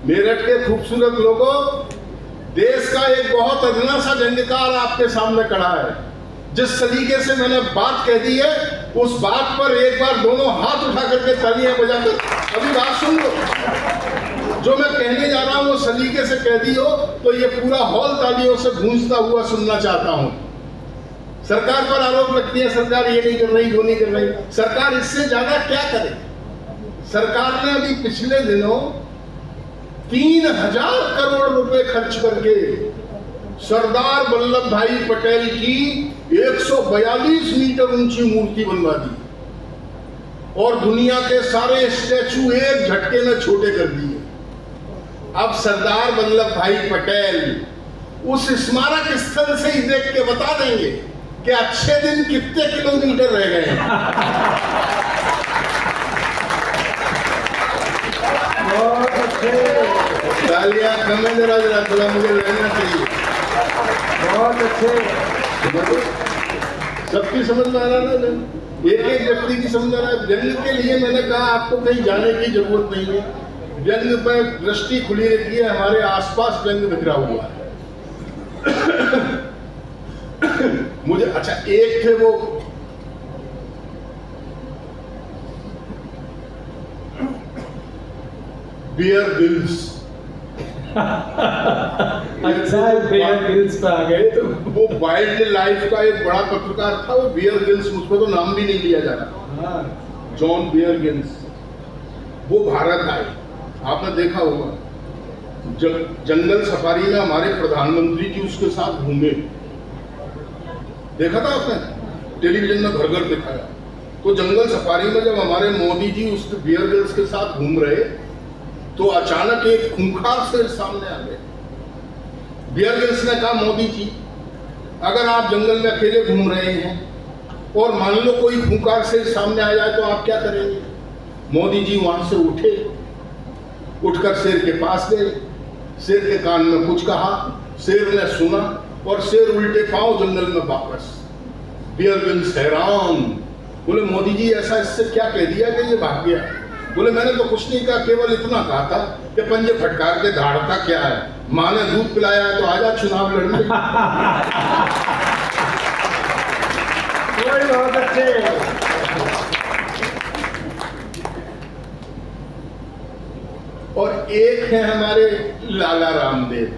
मेरठ के खूबसूरत लोगों, देश का एक बहुत अदना सा जंगकार आपके सामने खड़ा है। जिस सलीके से मैंने बात कह दी है, उस बात पर एक बार दोनों हाथ उठा करके तालियां बजाकर अभी बात सुन लो। जो मैं कहने जा रहा हूं वो सलीके से कह दी हो तो ये पूरा हॉल तालियों से गूंजता हुआ सुनना चाहता हूं। सरकार पर आरोप लगती है, सरकार ये नहीं कर रही, वो नहीं कर रही। सरकार इससे ज्यादा क्या करे? सरकार ने अभी पिछले दिनों 3000 करोड़ रुपए खर्च करके सरदार वल्लभ भाई पटेल की 142 मीटर ऊंची मूर्ति बनवा दी और दुनिया के सारे स्टैचू एक झटके में छोटे कर दिए। अब सरदार वल्लभ भाई पटेल उस स्मारक स्थल से ही देख के बता देंगे कि अच्छे दिन कितने किलोमीटर रह गए हैं। बहुत अच्छे। तालियां कम है, जरा जरा थोड़ा मुझे रहना चाहिए। बहुत अच्छे। सबकी समझ में आ रहा है ना? एक एक व्यक्ति की समझ आ रहा है। व्यंग के लिए मैंने कहा आपको कहीं जाने की जरूरत नहीं है। व्यंग पर दृष्टि खुली रहती है। हमारे आसपास व्यंग बिखरा हुआ है। मुझे अच्छा एक थे वो बियर ग्रिल्स। अच्छा, बियर ग्रिल्स पे आ गए तो वो वाइल्ड लाइफ का एक बड़ा पत्रकार था, वो बियर ग्रिल्स, मुझको तो नाम भी नहीं लिया जा रहा। हाँ। John Bear Grylls. वो भारत आए। आपने देखा होगा जंगल सफारी में हमारे प्रधानमंत्री जी उसके साथ घूमे, देखा था आपने, टेलीविजन में घर घर दिखाया। तो जंगल सफारी में जब हमारे मोदी जी उस बियर ग्रिल्स के साथ घूम रहे तो अचानक एक खूंखार शेर सामने आ गए। बियर ग्रिल्स ने कहा, मोदी जी अगर आप जंगल में अकेले घूम रहे हैं और मान लो कोई खूंखार शेर सामने आ जाए तो आप क्या करेंगे? मोदी जी वहां से उठे, उठकर शेर के पास गए, शेर के कान में कुछ कहा, शेर ने सुना और शेर उल्टे पांव जंगल में वापस। बियर ग्रिल्स हैरान, बोले मोदी जी ऐसा इससे क्या कह दिया कि ये भाग गया? बोले मैंने तो कुछ नहीं कहा, केवल इतना कहा था कि पंजे फटकार के धाड़ता क्या है, माँ ने दूध पिलाया है तो आजा चुनाव लड़ने। बहुत अच्छे। और एक है हमारे लाला रामदेव।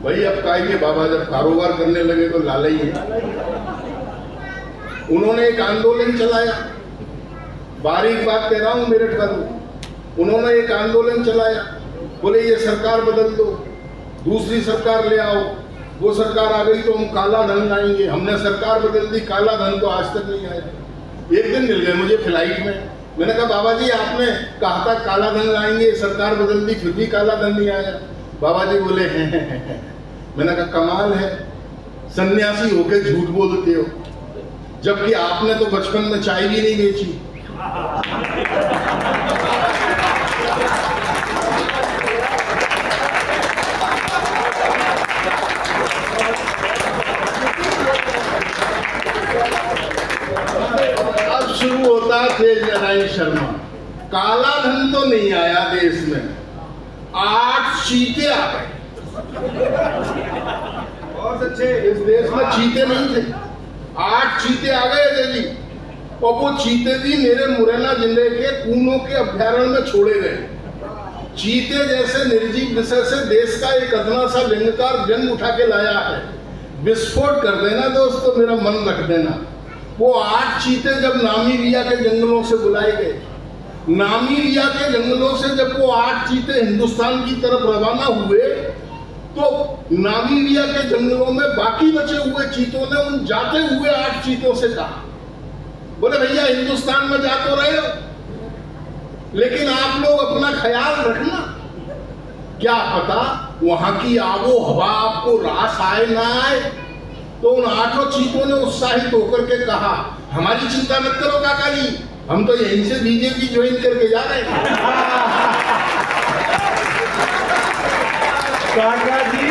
भाई अब कहिए बाबा जब कारोबार करने लगे तो लाला ही है। उन्होंने एक आंदोलन चलाया, बारीक बात कह रहा हूं मेरठ वालों, उन्होंने एक आंदोलन चलाया, बोले ये सरकार बदल दो, दूसरी सरकार ले आओ। वो सरकार आ गई तो हम काला धन लाएंगे, हमने सरकार बदल दी, काला धन तो आज तक नहीं आया। एक दिन मिल गए मुझे फ्लाइट में, मैंने कहा बाबा जी आपने कहा था काला धन लाएंगे, सरकार बदल दी फिर भी काला धन नहीं आया। बाबा जी बोले हैं। मैंने कहा कमाल है, सन्यासी होके झूठ बोलते हो, जबकि आपने तो बचपन में चाय भी नहीं बेची। अब शुरू होता तेज नारायण शर्मा, काला धन तो नहीं आया देश में, 8 चीते आ गए। बहुत अच्छे। इस देश में चीते नहीं थे, 8 चीते आ गए थे जी। और वो चीते भी मेरे मुरैना जिले के कूनों के अभ्यारण्य में छोड़े गए। चीते जैसे निर्जीव विषय से देश का एक अदना सा व्यंग्यकार जन्म उठा के लाया है। विस्फोट कर देना दोस्तों, मेरा मन रख देना। वो 8 चीते जब नामीबिया के जंगलों से बुलाए गए, नामीबिया के जंगलों से जब वो 8 चीते हिंदुस्तान की तरफ रवाना हुए तो नामीबिया के जंगलों में बाकी बचे हुए चीतों ने उन जाते हुए 8 चीतों से कहा, बोले भैया हिंदुस्तान में जा तो रहे हो, लेकिन आप लोग अपना ख्याल रखना, क्या पता वहां की आबो हवा आपको रास आए ना आए। तो उन 8 चीतों ने उत्साहित होकर के कहा, हमारी चिंता मत करो काका जी, हम तो यहीं से बीजेपी ज्वाइन करके जा रहे हैं। काका जी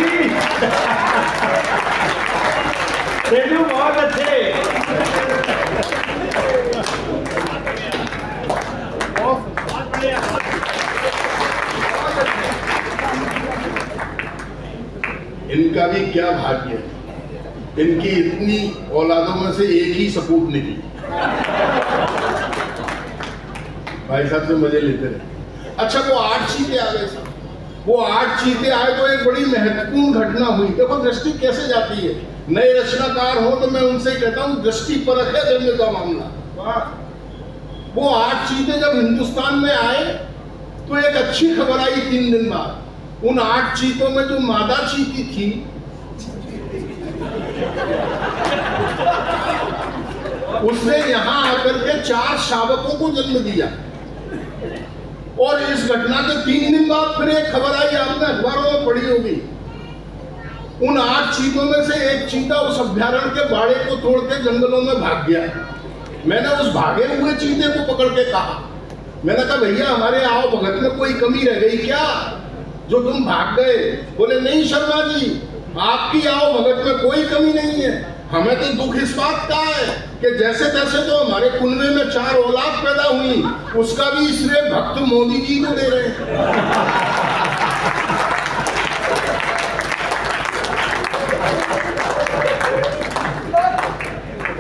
तेलू बहुत अच्छे। इनका भी क्या भाग्य है, इनकी इतनी औलादों में से एक ही सपूत निकली। भाई साहब से मजे लेते रहे। अच्छा वो 8 चीते आ गए साहब, वो 8 चीते आए तो एक बड़ी महत्वपूर्ण घटना हुई। देखो दृष्टि कैसे जाती है, नए रचनाकार हो तो मैं उनसे कहता हूँ दृष्टि परख है जन्म का मामला। वो 8 चीते जब हिंदुस्तान में आए तो एक अच्छी खबर आई 3 दिन बाद। उन 8 चीतों में जो मादा चीती थी उसने यहां आकर के 4 शावकों को जन्म दिया। और इस घटना के 3 दिन बाद फिर एक खबर आई, आपने अखबारों में पढ़ी होगी, उन 8 चीतों में से एक चीता उस अभ्यारण्य के बाड़े को तोड़ के जंगलों में भाग गया। मैंने उस भागे हुए चीते को पकड़ के कहा, मैंने कहा भैया हमारे आओ भगत में कोई कमी रह गई क्या जो तुम भाग गए? बोले नहीं शर्मा जी, आपकी आओ भगत में कोई कमी नहीं है, हमें तो दुख इस बात का है कि जैसे तैसे तो हमारे कुनबे में 4 औलाद पैदा हुई, उसका भी श्रेय भक्त मोदी जी को दे रहे हैं।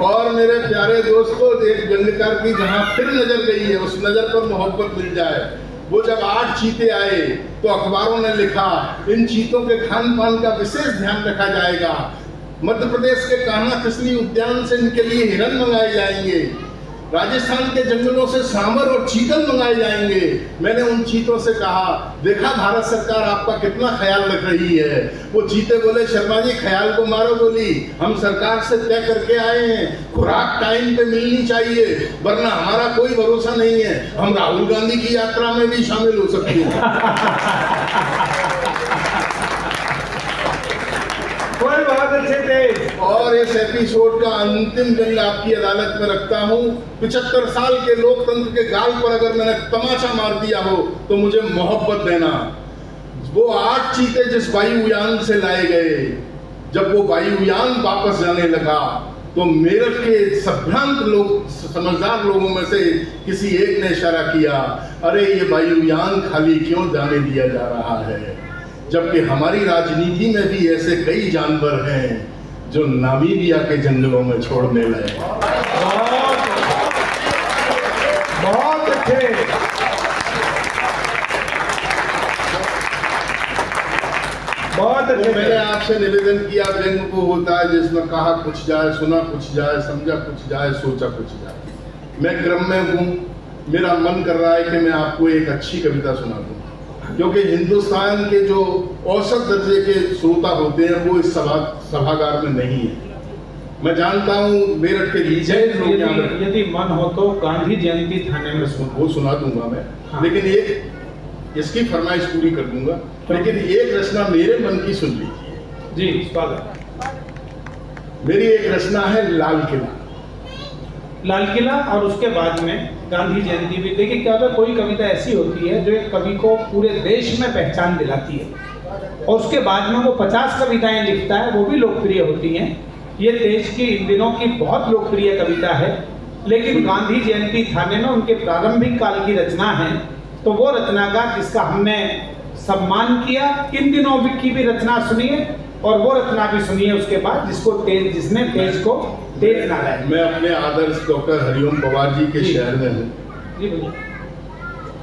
और मेरे प्यारे दोस्तों, एक व्यंग्यकार की जहां फिर नजर गई है, उस नजर पर मोहब्बत मिल जाए। वो जब 8 चीते आए तो अखबारों ने लिखा इन चीतों के खान पान का विशेष ध्यान रखा जाएगा। मध्य प्रदेश के कान्हा किसली उद्यान से इनके लिए हिरन मंगाए जाएंगे, राजस्थान के जंगलों से सांबर और चीतल मंगाए जाएंगे। मैंने उन चीतों से कहा, देखा भारत सरकार आपका कितना ख्याल रख रही है। वो चीते बोले, शर्मा जी ख्याल को मारो गोली, हम सरकार से तय करके आए हैं, खुराक टाइम पे मिलनी चाहिए, वरना हमारा कोई भरोसा नहीं है, हम राहुल गांधी की यात्रा में भी शामिल हो सकते हैं। बहुत अच्छे थे। और इस एपिसोड का अंतिम जंग आपकी अदालत में रखता हूँ। 75 साल के लोकतंत्र के गाल पर अगर मैंने तमाचा मार दिया हो तो मुझे मोहब्बत देना। वो 8 चीते जिस वायुयान से लाए गए, जब वो वायुयान वापस जाने लगा तो मेरठ के सभ्रांत लोग, समझदार लोगों में से किसी एक ने इशारा किया, अरे ये वायुयान खाली क्यों जाने दिया जा रहा है, जबकि हमारी राजनीति में भी ऐसे कई जानवर हैं जो नामीबिया के जंगलों में छोड़ने लगे। बहुत अच्छे। बहुत अच्छे। मैंने आपसे निवेदन किया, व्यंग को होता है जिसमें कहा कुछ जाए, सुना कुछ जाए, समझा कुछ जाए, सोचा कुछ जाए। मैं क्रम में हूँ, मेरा मन कर रहा है कि मैं आपको एक अच्छी कविता सुना दूँ, क्योंकि हिंदुस्तान के जो औसत दर्जे के श्रोता होते हैं वो इस सभागार में नहीं है। मैं जानता हूँ मेरठ के लीजेंड लोग यहाँ बैठे, यदि मन हो तो गांधी जयंती थाने में वो सुना दूंगा मैं। हाँ। लेकिन एक इसकी फरमाइश पूरी कर दूंगा, लेकिन एक रचना मेरे मन की सुन लीजिए। जी स्वागत। मेरी एक रचना है लाल किला। लाल किला और उसके बाद में गांधी जयंती भी। देखिए क्या होता है, कोई कविता ऐसी होती है जो एक कवि को पूरे देश में पहचान दिलाती है और उसके बाद में वो 50 कविताएं लिखता है, वो भी लोकप्रिय होती हैं। ये देश की इन दिनों की बहुत लोकप्रिय कविता है, लेकिन गांधी जयंती थाने में उनके प्रारंभिक काल की रचना है। तो वो रचनाकार जिसका हमने सम्मान किया, इन दिनों की भी रचना सुनिए और वो रचना भी सुनिए उसके बाद, जिसने देश को तेज ना लाए। मैं अपने आदर्श डॉक्टर हरिओम पवार जी के शहर में हूँ। जी भैया।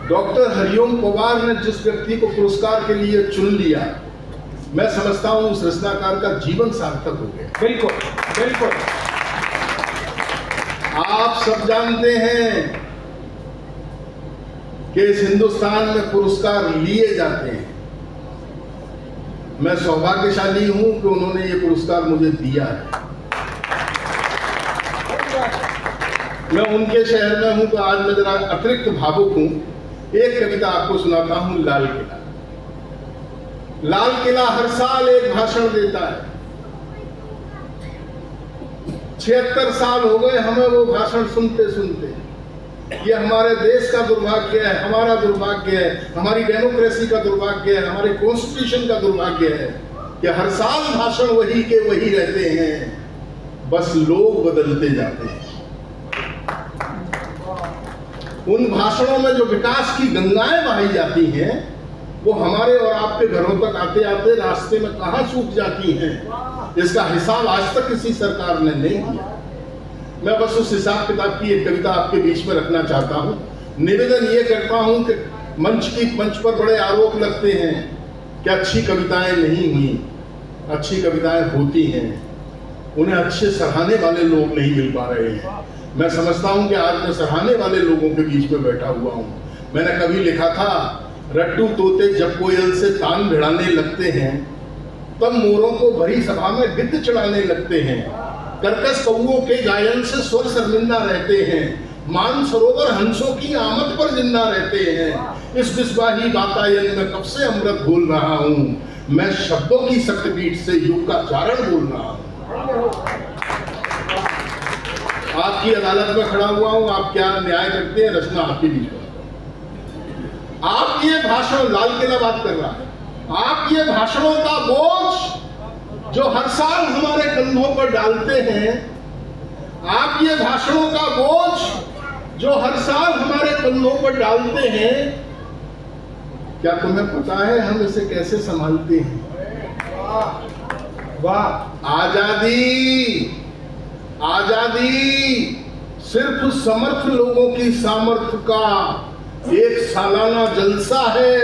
डॉक्टर हरिओम पवार ने जिस व्यक्ति को पुरस्कार के लिए चुन लिया, मैं समझता हूँ उस रचनाकार का जीवन सार्थक हो गया। बिल्कुल बिल्कुल। आप सब जानते हैं कि इस हिंदुस्तान में पुरस्कार लिए जाते हैं। मैं सौभाग्यशाली हूं कि उन्होंने ये पुरस्कार मुझे दिया है। मैं उनके शहर में हूं तो आज मैं जरा अतिरिक्त भावुक हूं। एक कविता आपको सुनाता हूं, लाल किला। लाल किला हर साल एक भाषण देता है। 76 साल हो गए हमें वो भाषण सुनते सुनते। ये हमारे देश का दुर्भाग्य है, हमारा दुर्भाग्य है, हमारी डेमोक्रेसी का दुर्भाग्य है, हमारे कॉन्स्टिट्यूशन का दुर्भाग्य है कि हर साल भाषण वही के वही रहते हैं, बस लोग बदलते जाते हैं। उन भाषणों में जो विकास की गंगाएं बहाई जाती हैं वो हमारे और आपके घरों तक आते आते रास्ते में कहां सूख जाती हैं, इसका हिसाब आज तक किसी सरकार ने नहीं दिया। मैं बस उस हिसाब किताब की एक कविता आपके बीच में रखना चाहता हूं। निवेदन ये करता हूं कि मंच पर बड़े आरोप लगते हैं कि अच्छी कविताएं नहीं हुई। अच्छी कविताएं होती हैं, उन्हें अच्छे सराहने वाले लोग नहीं मिल पा रहे हैं। मैं समझता हूं कि आज मैं सराहने वाले लोगों के बीच में बैठा हुआ हूं। मैंने कभी लिखा था, रट्टू तोते जब कोयल से तान भिड़ाने लगते हैं तब मोरों को भरी सभा में गिद्ध चढ़ाने लगते हैं। कर्कश कौओं के गायन से स्वर शर्मिंदा रहते हैं। मानसरोवर हंसों की आमद पर जिंदा रहते हैं। इस विश्वाही वातायन में कब से अमृत बोल रहा हूं। मैं शब्दों की शक्तिपीठ से युग का चारण बोल रहा हूं। आपकी अदालत में खड़ा हुआ हूं, आप क्या न्याय करते हैं, रचना आपके बीच में। आप ये भाषण, लाल किला बात कर रहा है, आप ये भाषणों का बोझ जो हर साल हमारे कंधों पर डालते हैं, आप ये भाषणों का बोझ जो हर साल हमारे कंधों पर डालते हैं, क्या तुम्हें पता है हम इसे कैसे संभालते हैं? वाह! आजादी, आजादी सिर्फ समर्थ लोगों की सामर्थ्य का एक सालाना जलसा है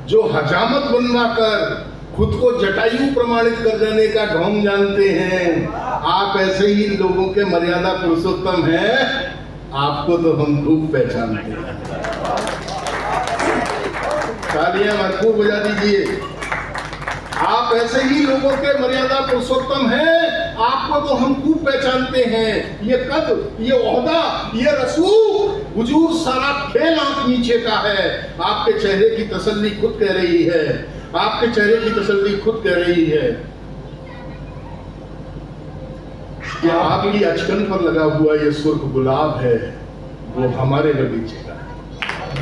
जो हजामत बनवाकर खुद को जटायु प्रमाणित कर देने का ढोंग जानते हैं। आप ऐसे ही लोगों के मर्यादा पुरुषोत्तम हैं, आपको तो हम खूब पहचानते हैं। तालियां मत खूब बजा दीजिए। आप ऐसे ही लोगों के मर्यादा पुरुषोत्तम हैं, आपको तो हम खूब पहचानते हैं। ये कद, ये ओहदा, ये रसूख, हुजूर सारा खेल आंख नीचे का है। आपके चेहरे की तसल्ली खुद कह रही है, आपके चेहरे की तसल्ली खुद कह रही है कि आपकी अचकन पर लगा हुआ ये सुर्ख गुलाब है, वो हमारे बगीचे का है।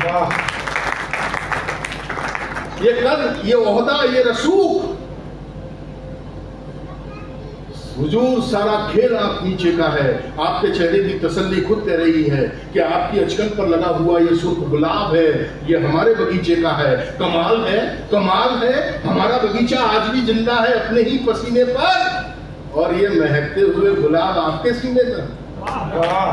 वाह, ये कद, ये ओहदा, ये रसूख, हुजूर सारा खेल आप नीचे का है। आपके चेहरे की तसल्ली खुद कह रही है कि आपकी अचकन पर लगा हुआ ये सुर्ख गुलाब है, ये हमारे बगीचे का है। कमाल है, कमाल है, हमारा बगीचा आज भी जिंदा है अपने ही पसीने पर, और ये महकते हुए गुलाब आपके सीने पर। वाह,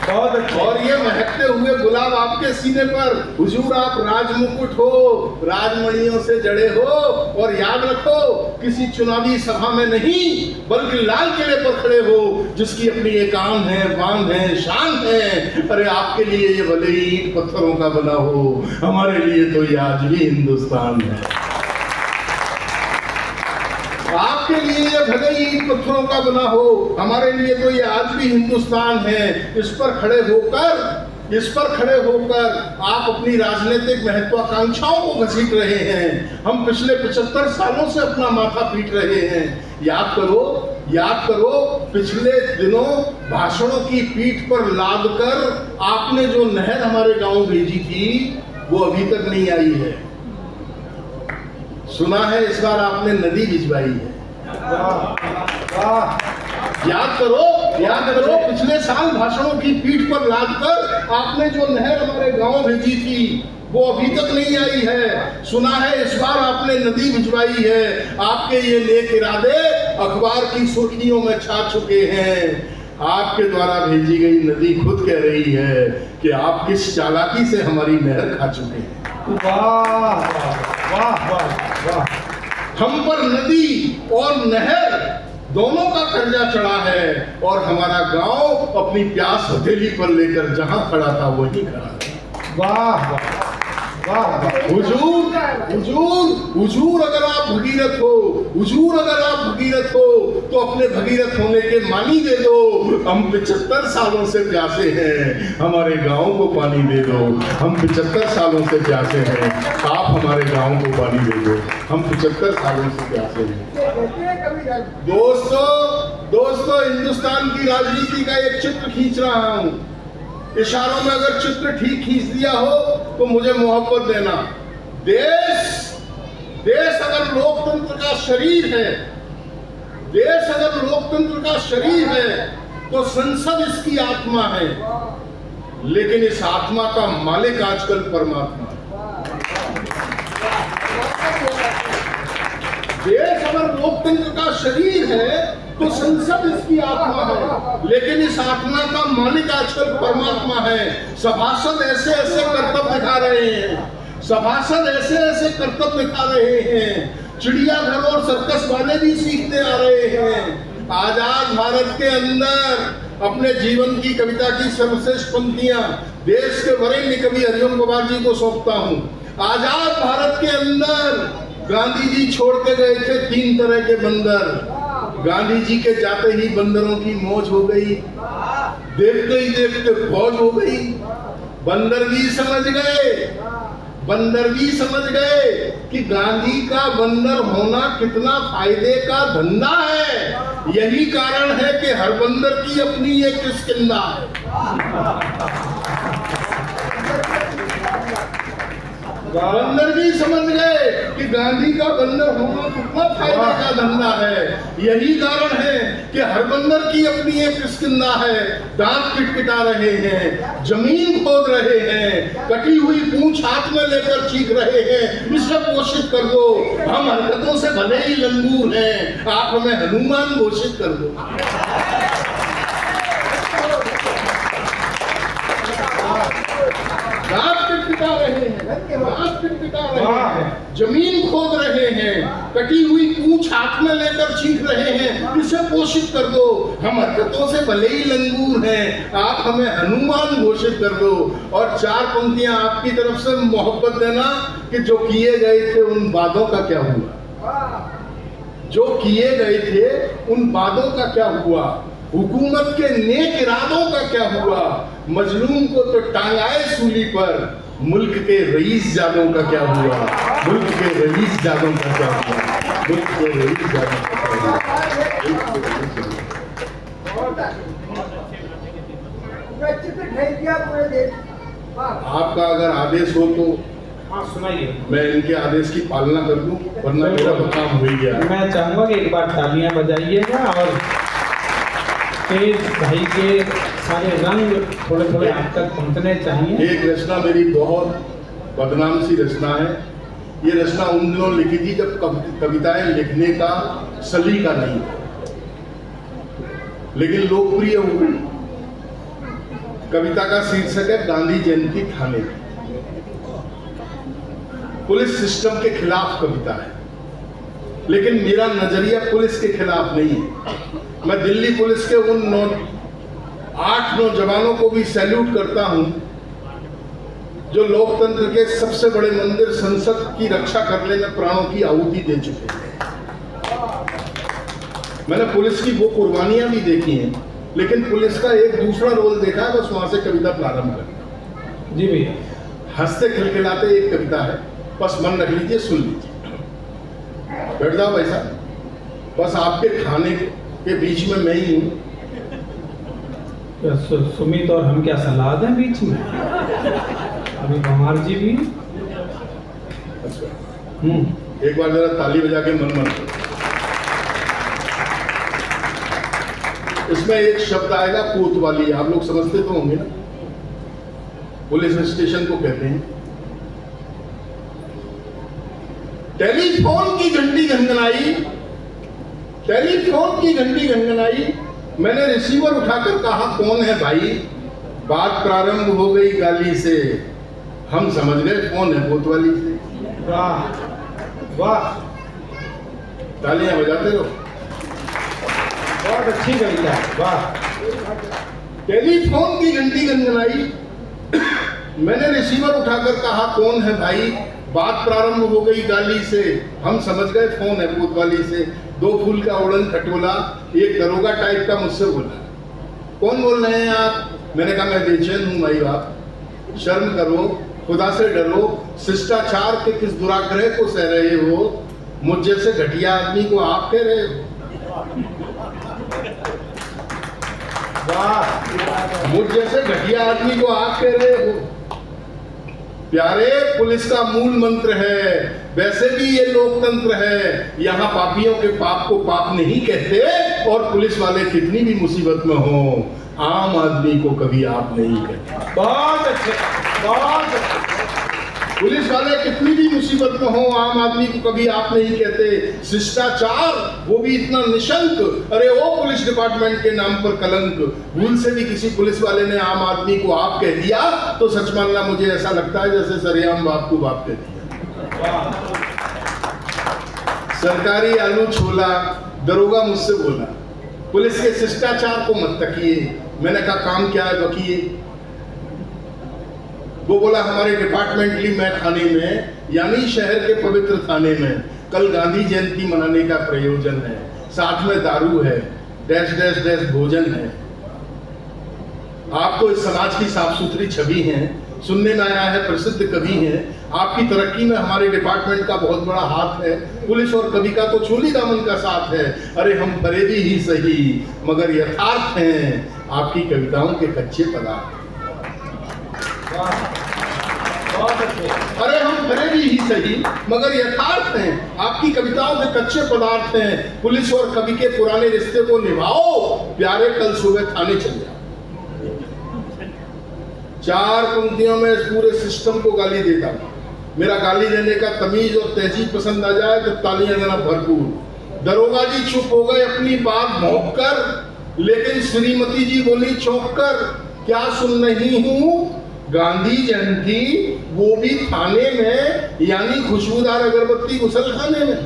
बहुत अच्छा। और ये महकते हुए गुलाब आपके सीने पर। हुजूर आप राजमुकुट हो, राजमणियों से जड़े हो, और याद रखो किसी चुनावी सभा में नहीं बल्कि लाल किले पर खड़े हो, जिसकी अपनी एक आन है, बान है, शान है। अरे आपके लिए ये भले ही ईंट पत्थरों का बना हो, हमारे लिए तो ये आज भी हिंदुस्तान है। आपके लिए ये भले ही ईंट पत्थरों का बना हो, हमारे लिए तो ये आज भी हिंदुस्तान है। इस पर खड़े होकर आप अपनी राजनीतिक महत्वाकांक्षाओं को घसीट रहे हैं। हम पिछले 75 सालों से अपना माथा पीट रहे हैं। याद करो पिछले दिनों भाषणों की पीठ पर लाद कर आपने जो नहर हमारे गांव भेजी थी, वो अभी तक नहीं आई है। सुना है इस बार आपने नदी भिजवाई है। याद करो पिछले साल भाषणों की पीठ पर लादकर आपने जो नहर हमारे गांव भेजी थी, वो अभी तक नहीं आई है। सुना है इस बार आपने नदी भिजवाई है। आपके ये नेक इरादे अखबार की सुर्खियों में छा चुके हैं। आपके द्वारा भेजी गई नदी खुद कह रही है कि आप किस चालाकी से हमारी नहर खा चुके हैं। वाह वाह वाह वाह। हम पर नदी और नहर दोनों का कर्जा चढ़ा है, और हमारा गांव अपनी प्यास हथेली पर लेकर जहां खड़ा था वहीं खड़ा है। वाह वाह वाह। हुजूर अगर आप भगीरथ हो तो अपने भगीरथ होने के मानी दे दो। हम 75 सालों से प्यासे हैं, हमारे गांव को पानी दे दो। हम 75 सालों से प्यासे हैं, आप हमारे गांव को पानी दे दो। हम 75 सालों से प्यासे हैं। दोस्तों हिंदुस्तान की राजनीति का एक चित्र खींच रहा हूं। इशारों में अगर चित्र ठीक खींच दिया हो तो मुझे मोहब्बत देना। देश अगर लोकतंत्र का शरीर है, तो संसद इसकी आत्मा है, लेकिन इस आत्मा का मालिक आजकल परमात्मा है। देश अगर लोकतंत्र का शरीर है तो संसद इसकी आत्मा है, लेकिन इस आत्मा का मालिक आजकल परमात्मा है। सभासद ऐसे ऐसे कर्तव्य दिखा रहे हैं। चिड़ियाघर और सर्कस वाले भी सीखते आ रहे हैं। आजाद भारत के अंदर अपने जीवन की कविता की सर्वश्रेष्ठ पंक्तियां देश के वरेण्य कवि हरिओम कुमार जी को सौंपता हूं। आजाद भारत के अंदर गांधी जी छोड़ के गए थे 3 तरह के बंदर। गांधी जी के जाते ही बंदरों की मौज हो गई, देखते ही देखते फौज हो गई। बंदर भी समझ गए कि गांधी का बंदर होना कितना फायदे का धंधा है। यही कारण है कि हर बंदर की अपनी एक किस्किंदा है। बंदर भी समझ गए कि गांधी का बंदर होना कितना फायदे का धंधा है। यही कारण है कि हर बंदर की अपनी एक किस्किंदा है। दांत किटकिटा रहे हैं, जमीन खोद रहे हैं, कटी हुई पूंछ हाथ में लेकर चीख रहे हैं, इसे पोषित कर दो। हम हरकतों से भले ही लंगूर हैं, आप हमें हनुमान घोषित कर दो। आप हाथ पिटपिटा रहे वाह। हैं, जमीन खोद रहे हैं, कटी हुई पूंछ हाथ में लेकर चीख रहे हैं, इसे पोषित कर दो। हम हरकतों से भले ही लंगूर हैं, आप हमें हनुमान घोषित कर दो। और 4 पंक्तियां आपकी तरफ से मोहब्बत देना कि जो किए गए थे उन वादों का क्या हुआ, जो किए गए थे उन वादों का क्या हुआ, हुकूमत के नेक इरादों का क्या हुआ। मजलूम को तो टांगाए सूली पर, मुल्क के रईस जादों का क्या हुआ, मुल्क के रईस जादों का क्या हुआ, मुल्क के रईस जादों का क्या हुआ, मुल्क के रईस जादों का। आपका अगर आदेश हो तो हाँ सुनाइए। मैं इनके आदेश की पालना कर दूं, वरना मेरा तो काम हो ही गया। मैं चाहूंगा कि एक बार तालियां बजाइएगा और तेज भाई के सारे रंग थोड़े थोड़े आप तक पहुंचने चाहिए। एक रचना मेरी बहुत बदनाम सी रचना है। ये रचना उन दिनों लिखी थी जब कविताएं लिखने का सलीका नहीं था, लेकिन लोकप्रिय हो गई। कविता का शीर्षक है गांधी जयंती थाने। पुलिस सिस्टम के खिलाफ कविता है, लेकिन मेरा नजरिया पुलिस के खिलाफ नहीं है। मैं दिल्ली पुलिस के उन 8 नौजवानों को भी सैल्यूट करता हूं जो लोकतंत्र के सबसे बड़े मंदिर संसद की रक्षा करने में प्राणों की आहुति दे चुके हैं। मैंने पुलिस की वो कुर्बानियां भी देखी हैं, लेकिन पुलिस का एक दूसरा रोल देखा है, बस वहां से कविता प्रारंभ करना। जी भैया। हंसते खिलखिलाते एक कविता है, बस मन रख लीजिए, सुन लीजिए। बैठ जाओ भाई साहब, बस आपके खाने के बीच में मैं ही हूं। क्या सुमित और हम क्या सलाद हैं बीच में? अभी कुमार जी भी। अच्छा, हम्म। एक बार जरा ताली बजा के मन मन। इसमें एक शब्द आएगा कोतवाली, आप लोग समझते तो होंगे ना, पुलिस स्टेशन को कहते हैं। टेलीफोन की घंटी घंघनाई, टेलीफोन की घंटी घंघनाई, मैंने रिसीवर उठाकर कहा कौन है भाई, बात प्रारंभ हो गई गाली से, हम समझ गए फोन है कोतवाली से। वाह वाह, तालियां बजाते रहो। बहुत अच्छी कविता है, वाह। टेलीफोन की घंटी गनगनाई, मैंने रिसीवर उठाकर कहा कौन है भाई, बात प्रारंभ हो गई गाली से, हम समझ गए फोन है कोतवाली से। 2 फूल का उड़न खटोला एक दरोगा टाइप का मुझसे बोला, कौन बोल रहे हैं आप? मैंने कहा मैं बेचैन हूं भाई बाप, शर्म करो, खुदा से डरो, शिष्टाचार के किस दुराग्रह को सह रहे हो, मुझ जैसे घटिया आदमी को आप कह रहे हो। वाह, मुझ जैसे घटिया आदमी को आप कह रहे हो। प्यारे, पुलिस का मूल मंत्र है, वैसे भी ये लोकतंत्र है, यहाँ पापियों के पाप को पाप नहीं कहते, और पुलिस वाले कितनी भी मुसीबत में हो, आम आदमी को कभी आप नहीं कहते। बहुत अच्छे, बहुत अच्छे। पुलिस वाले कितनी भी मुसीबत में हो, आम आदमी को कभी आप नहीं कहते। शिष्टाचार, वो भी इतना निशंक, अरे वो पुलिस डिपार्टमेंट के नाम पर कलंक, भूल से भी किसी पुलिस वाले ने आम आदमी को आप कह दिया तो सच मानना मुझे ऐसा लगता है जैसे सरेआम बाप को बाप कह दिया। सरकारी आलू छोला, दरोगा मुझसे बोला, पुलिस के शिष्टाचार को मत तकिए। मैंने कहा काम क्या है बकिए? वो बोला हमारे डिपार्टमेंटली मैं थाने में, यानी शहर के पवित्र थाने में, कल गांधी जयंती मनाने का प्रयोजन है, साथ में दारू है, डैश डैश डैश भोजन है। आप तो इस समाज की साफ सुथरी छवि हैं, सुनने में आया है प्रसिद्ध कवि हैं, आपकी तरक्की में हमारे डिपार्टमेंट का बहुत बड़ा हाथ है, पुलिस और कवि का तो चोली दामन का साथ है। अरे हम फरेबी ही सही मगर यथार्थ हैं, आपकी कविताओं के कच्चे पदार्थ। अरे हम फरेबी ही सही मगर यथार्थ हैं, आपकी कविताओं के कच्चे पदार्थ हैं। पुलिस और कवि के पुराने रिश्ते को निभाओ प्यारे, कल सुबह थाने चल जाओ। 4 पंक्तियों में इस पूरे सिस्टम को गाली देता हूं। मेरा गाली देने का तमीज और तहजीब पसंद आ जाए तो तालियां देना भरपूर। दरोगा जी चुप हो गए अपनी बात भोंक कर, लेकिन श्रीमती जी बोली चौंक कर, क्या सुन रही हूं? गांधी जयंती, वो भी थाने में, यानी खुशबूदार अगरबत्ती गुसलखाने में।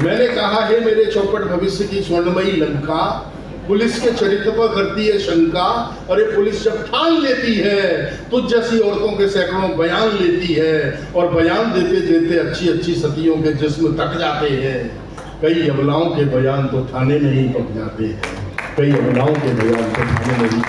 मैंने कहा है मेरे चौपट भविष्य की स्वर्णमयी लंका, पुलिस के चरित्र पर करती है शंका। अरे पुलिस जब ठान लेती है तो जैसी औरतों के सैकड़ों बयान लेती है, और बयान देते देते अच्छी अच्छी सतियों के जिस्म थक जाते हैं। कई अबलाओं के बयान तो थाने में ही पक जाते हैं, कई अबलाओं के बयान तो थाने में ही।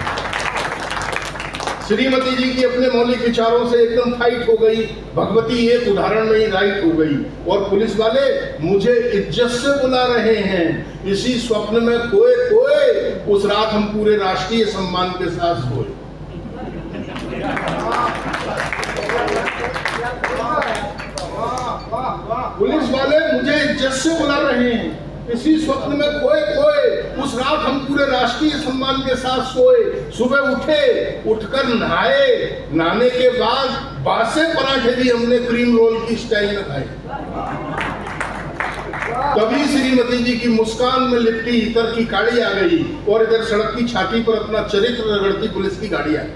श्रीमती जी की अपने मौलिक विचारों से एकदम फाइट हो गई। भगवती एक उदाहरण में ही राइट हो गई, और पुलिस वाले मुझे इज्जत से बुला रहे हैं। इसी स्वप्न में खोए खोए उस रात हम पूरे राष्ट्रीय सम्मान के साथ सोए। पुलिस वाले मुझे इज्जत से बुला रहे हैं, इसी स्वप्न में खोए खोए उस रात हम पूरे राष्ट्रीय सम्मान के साथ सोए। सुबह उठे, उठकर नहाए, नहाने के बाद बासे पराठे भी हमने क्रीम रोल की स्टाइल में खाए। तभी श्रीमती जी की मुस्कान में लिपटी इतर की काड़ी आ गई, और इधर सड़क की छाती पर अपना चरित्र रगड़ती पुलिस की गाड़ी आ गई।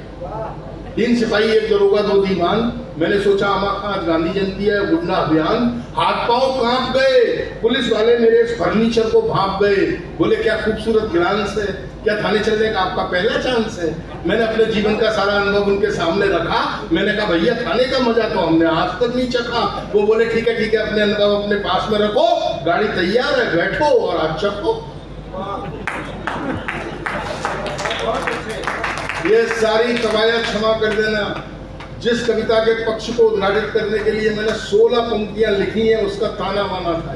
3 सिपाही, 1 दरोगा, 2 दीवान। मैंने सोचा आज गांधी जयंती है, गुंडा अभियान। हाथ पांव कांप गए। पुलिस वाले मेरे इस फर्नीचर को भांप गए। बोले क्या खूबसूरत ग्लांस है, क्या थाने चलने का आपका पहला चांस है। मैंने अपने जीवन का सारा अनुभव उनके सामने रखा। मैंने कहा भैया थाने का मजा तो हमने आज तक नहीं चखा। वो बोले ठीक है अपने अनुभव अपने पास में रखो, गाड़ी तैयार है, बैठो और आज चखो। ये सारी कवायद क्षमा कर देना। जिस कविता के पक्ष को उद्घाटित करने के लिए मैंने 16 पंक्तियां लिखी हैं, उसका ताना माना था।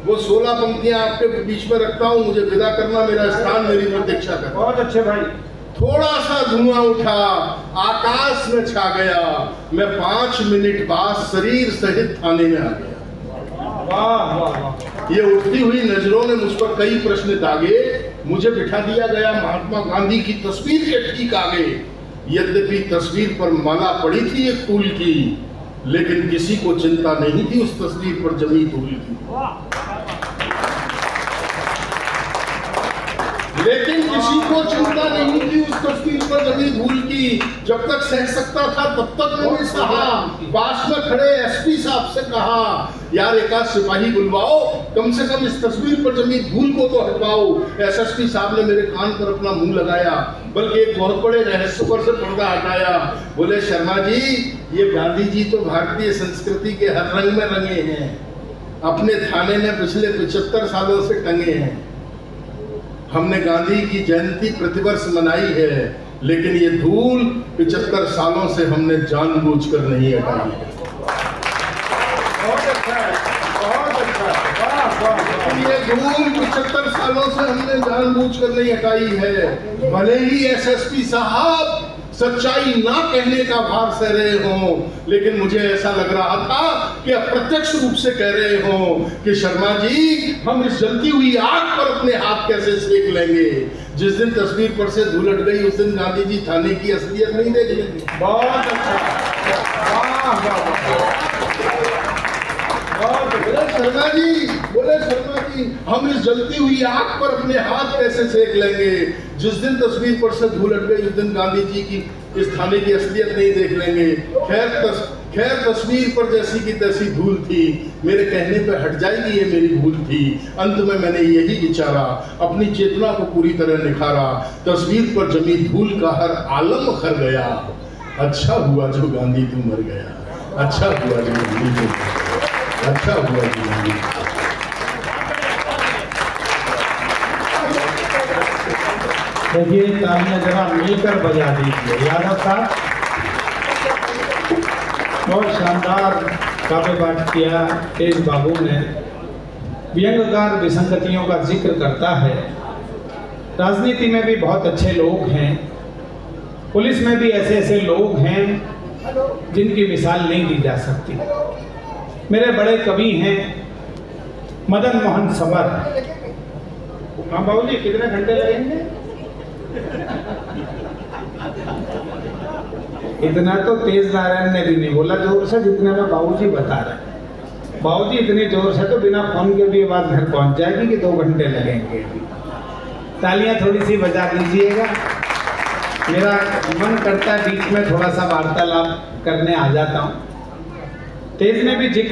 वो 16 पंक्तियां आपके बीच में रखता हूं। मुझे विदा करना, मेरा स्थान मेरी प्रतीक्षा कर। बहुत अच्छे भाई। थोड़ा सा धुआं उठा, आकाश में छा गया। मैं 5 मिनट बाद शरीर सहित थाने में आ गया। वाह वाह वाह। ये उठती हुई नजरों ने मुझ पर कई प्रश्न दागे। मुझे बिठा दिया गया महात्मा गांधी की तस्वीर के ठीक आगे। यद्यपि तस्वीर पर माला पड़ी थी एक फूल की, लेकिन किसी को चिंता नहीं थी उस तस्वीर पर जमी धूल की। लेकिन किसी को चिंता नहीं थी उस तस्वीर पर जमी धूल की। जब तक सह सकता था तब तक मैंने सहा। पास में खड़े एसपी साहब से कहा, यार एक आध सिपाही बुलवाओ, कम से कम इस तस्वीर पर जमी धूल को तो हटाओ। एसएसपी साहब ने मेरे कान पर अपना मुंह लगाया, बल्कि एक बहुत बड़े रहस्य पर से पर्दा हटाया। बोले शर्मा जी, ये गांधी जी तो भारतीय संस्कृति के हर रंग में रंगे हैं, अपने थाने में पिछले 75 सालों से टंगे हैं। हमने गांधी की जयंती प्रतिवर्ष मनाई है, लेकिन ये धूल 75 सालों से हमने जानबूझकर नहीं हटाई है। बहुत अच्छा है, बहुत अच्छा। वाह वाह। ये धूल 75 सालों से हमने जानबूझकर नहीं हटाई है। भले ही एसएसपी साहब सच्चाई ना कहने का भार सह रहे हों, लेकिन मुझे ऐसा लग रहा था कि अप्रत्यक्ष रूप से कह रहे हों कि शर्मा जी, हम इस जलती हुई आग पर अपने हाथ कैसे सेक लेंगे। जिस दिन तस्वीर पर से धूल हट गई, उस दिन गांधी जी थाने की असलियत नहीं देख लेंगे। बहुत अच्छा। वाह वाह वाह। बोले शर्मा जी, हम इस जलती हुई आग पर अपने हाथ कैसे सेक लेंगे। जिस दिन तस्वीर पर से धूल हट गई, उस दिन गांधी जी की इस थाने की असलियत नहीं देख लेंगे। खैर तस्वीर पर जैसी की तैसी धूल थी, मेरे कहने पे हट जाएगी ये मेरी भूल थी। अंत में मैंने यही विचारा, अपनी चेतना को पूरी तरह निखारा। तस्वीर पर जमी धूल का हर आलम खर गया। अच्छा हुआ जो गांधी तू मर गया, अच्छा हुआ जो गांधी तू, अच्छा हुआ जो गांधी। देखिए तालियां जरा मिलकर बजा दीजिए। यादव साहब बहुत शानदार काव्य पाठ किया। तेज बाबू ने व्यंग्यकार विसंगतियों का जिक्र करता है। राजनीति में भी बहुत अच्छे लोग हैं, पुलिस में भी ऐसे ऐसे लोग हैं जिनकी मिसाल नहीं दी जा सकती। मेरे बड़े कवि हैं मदन मोहन सबर। हाँ बाबू जी, कितने घंटे लगेंगे? इतना तो तेज नारायण ने भी नहीं बोला जोर से जितने में बाबूजी बता रहे। बाबूजी इतनी जोर से तो बिना फोन के भी आवाज घर पहुंच जाएगी कि 2 घंटे लगेंगे। तालियां थोड़ी सी बजा दीजिएगा। मेरा मन करता है बीच में थोड़ा सा वार्तालाप करने आ जाता हूँ। तेज ने भी जिक्र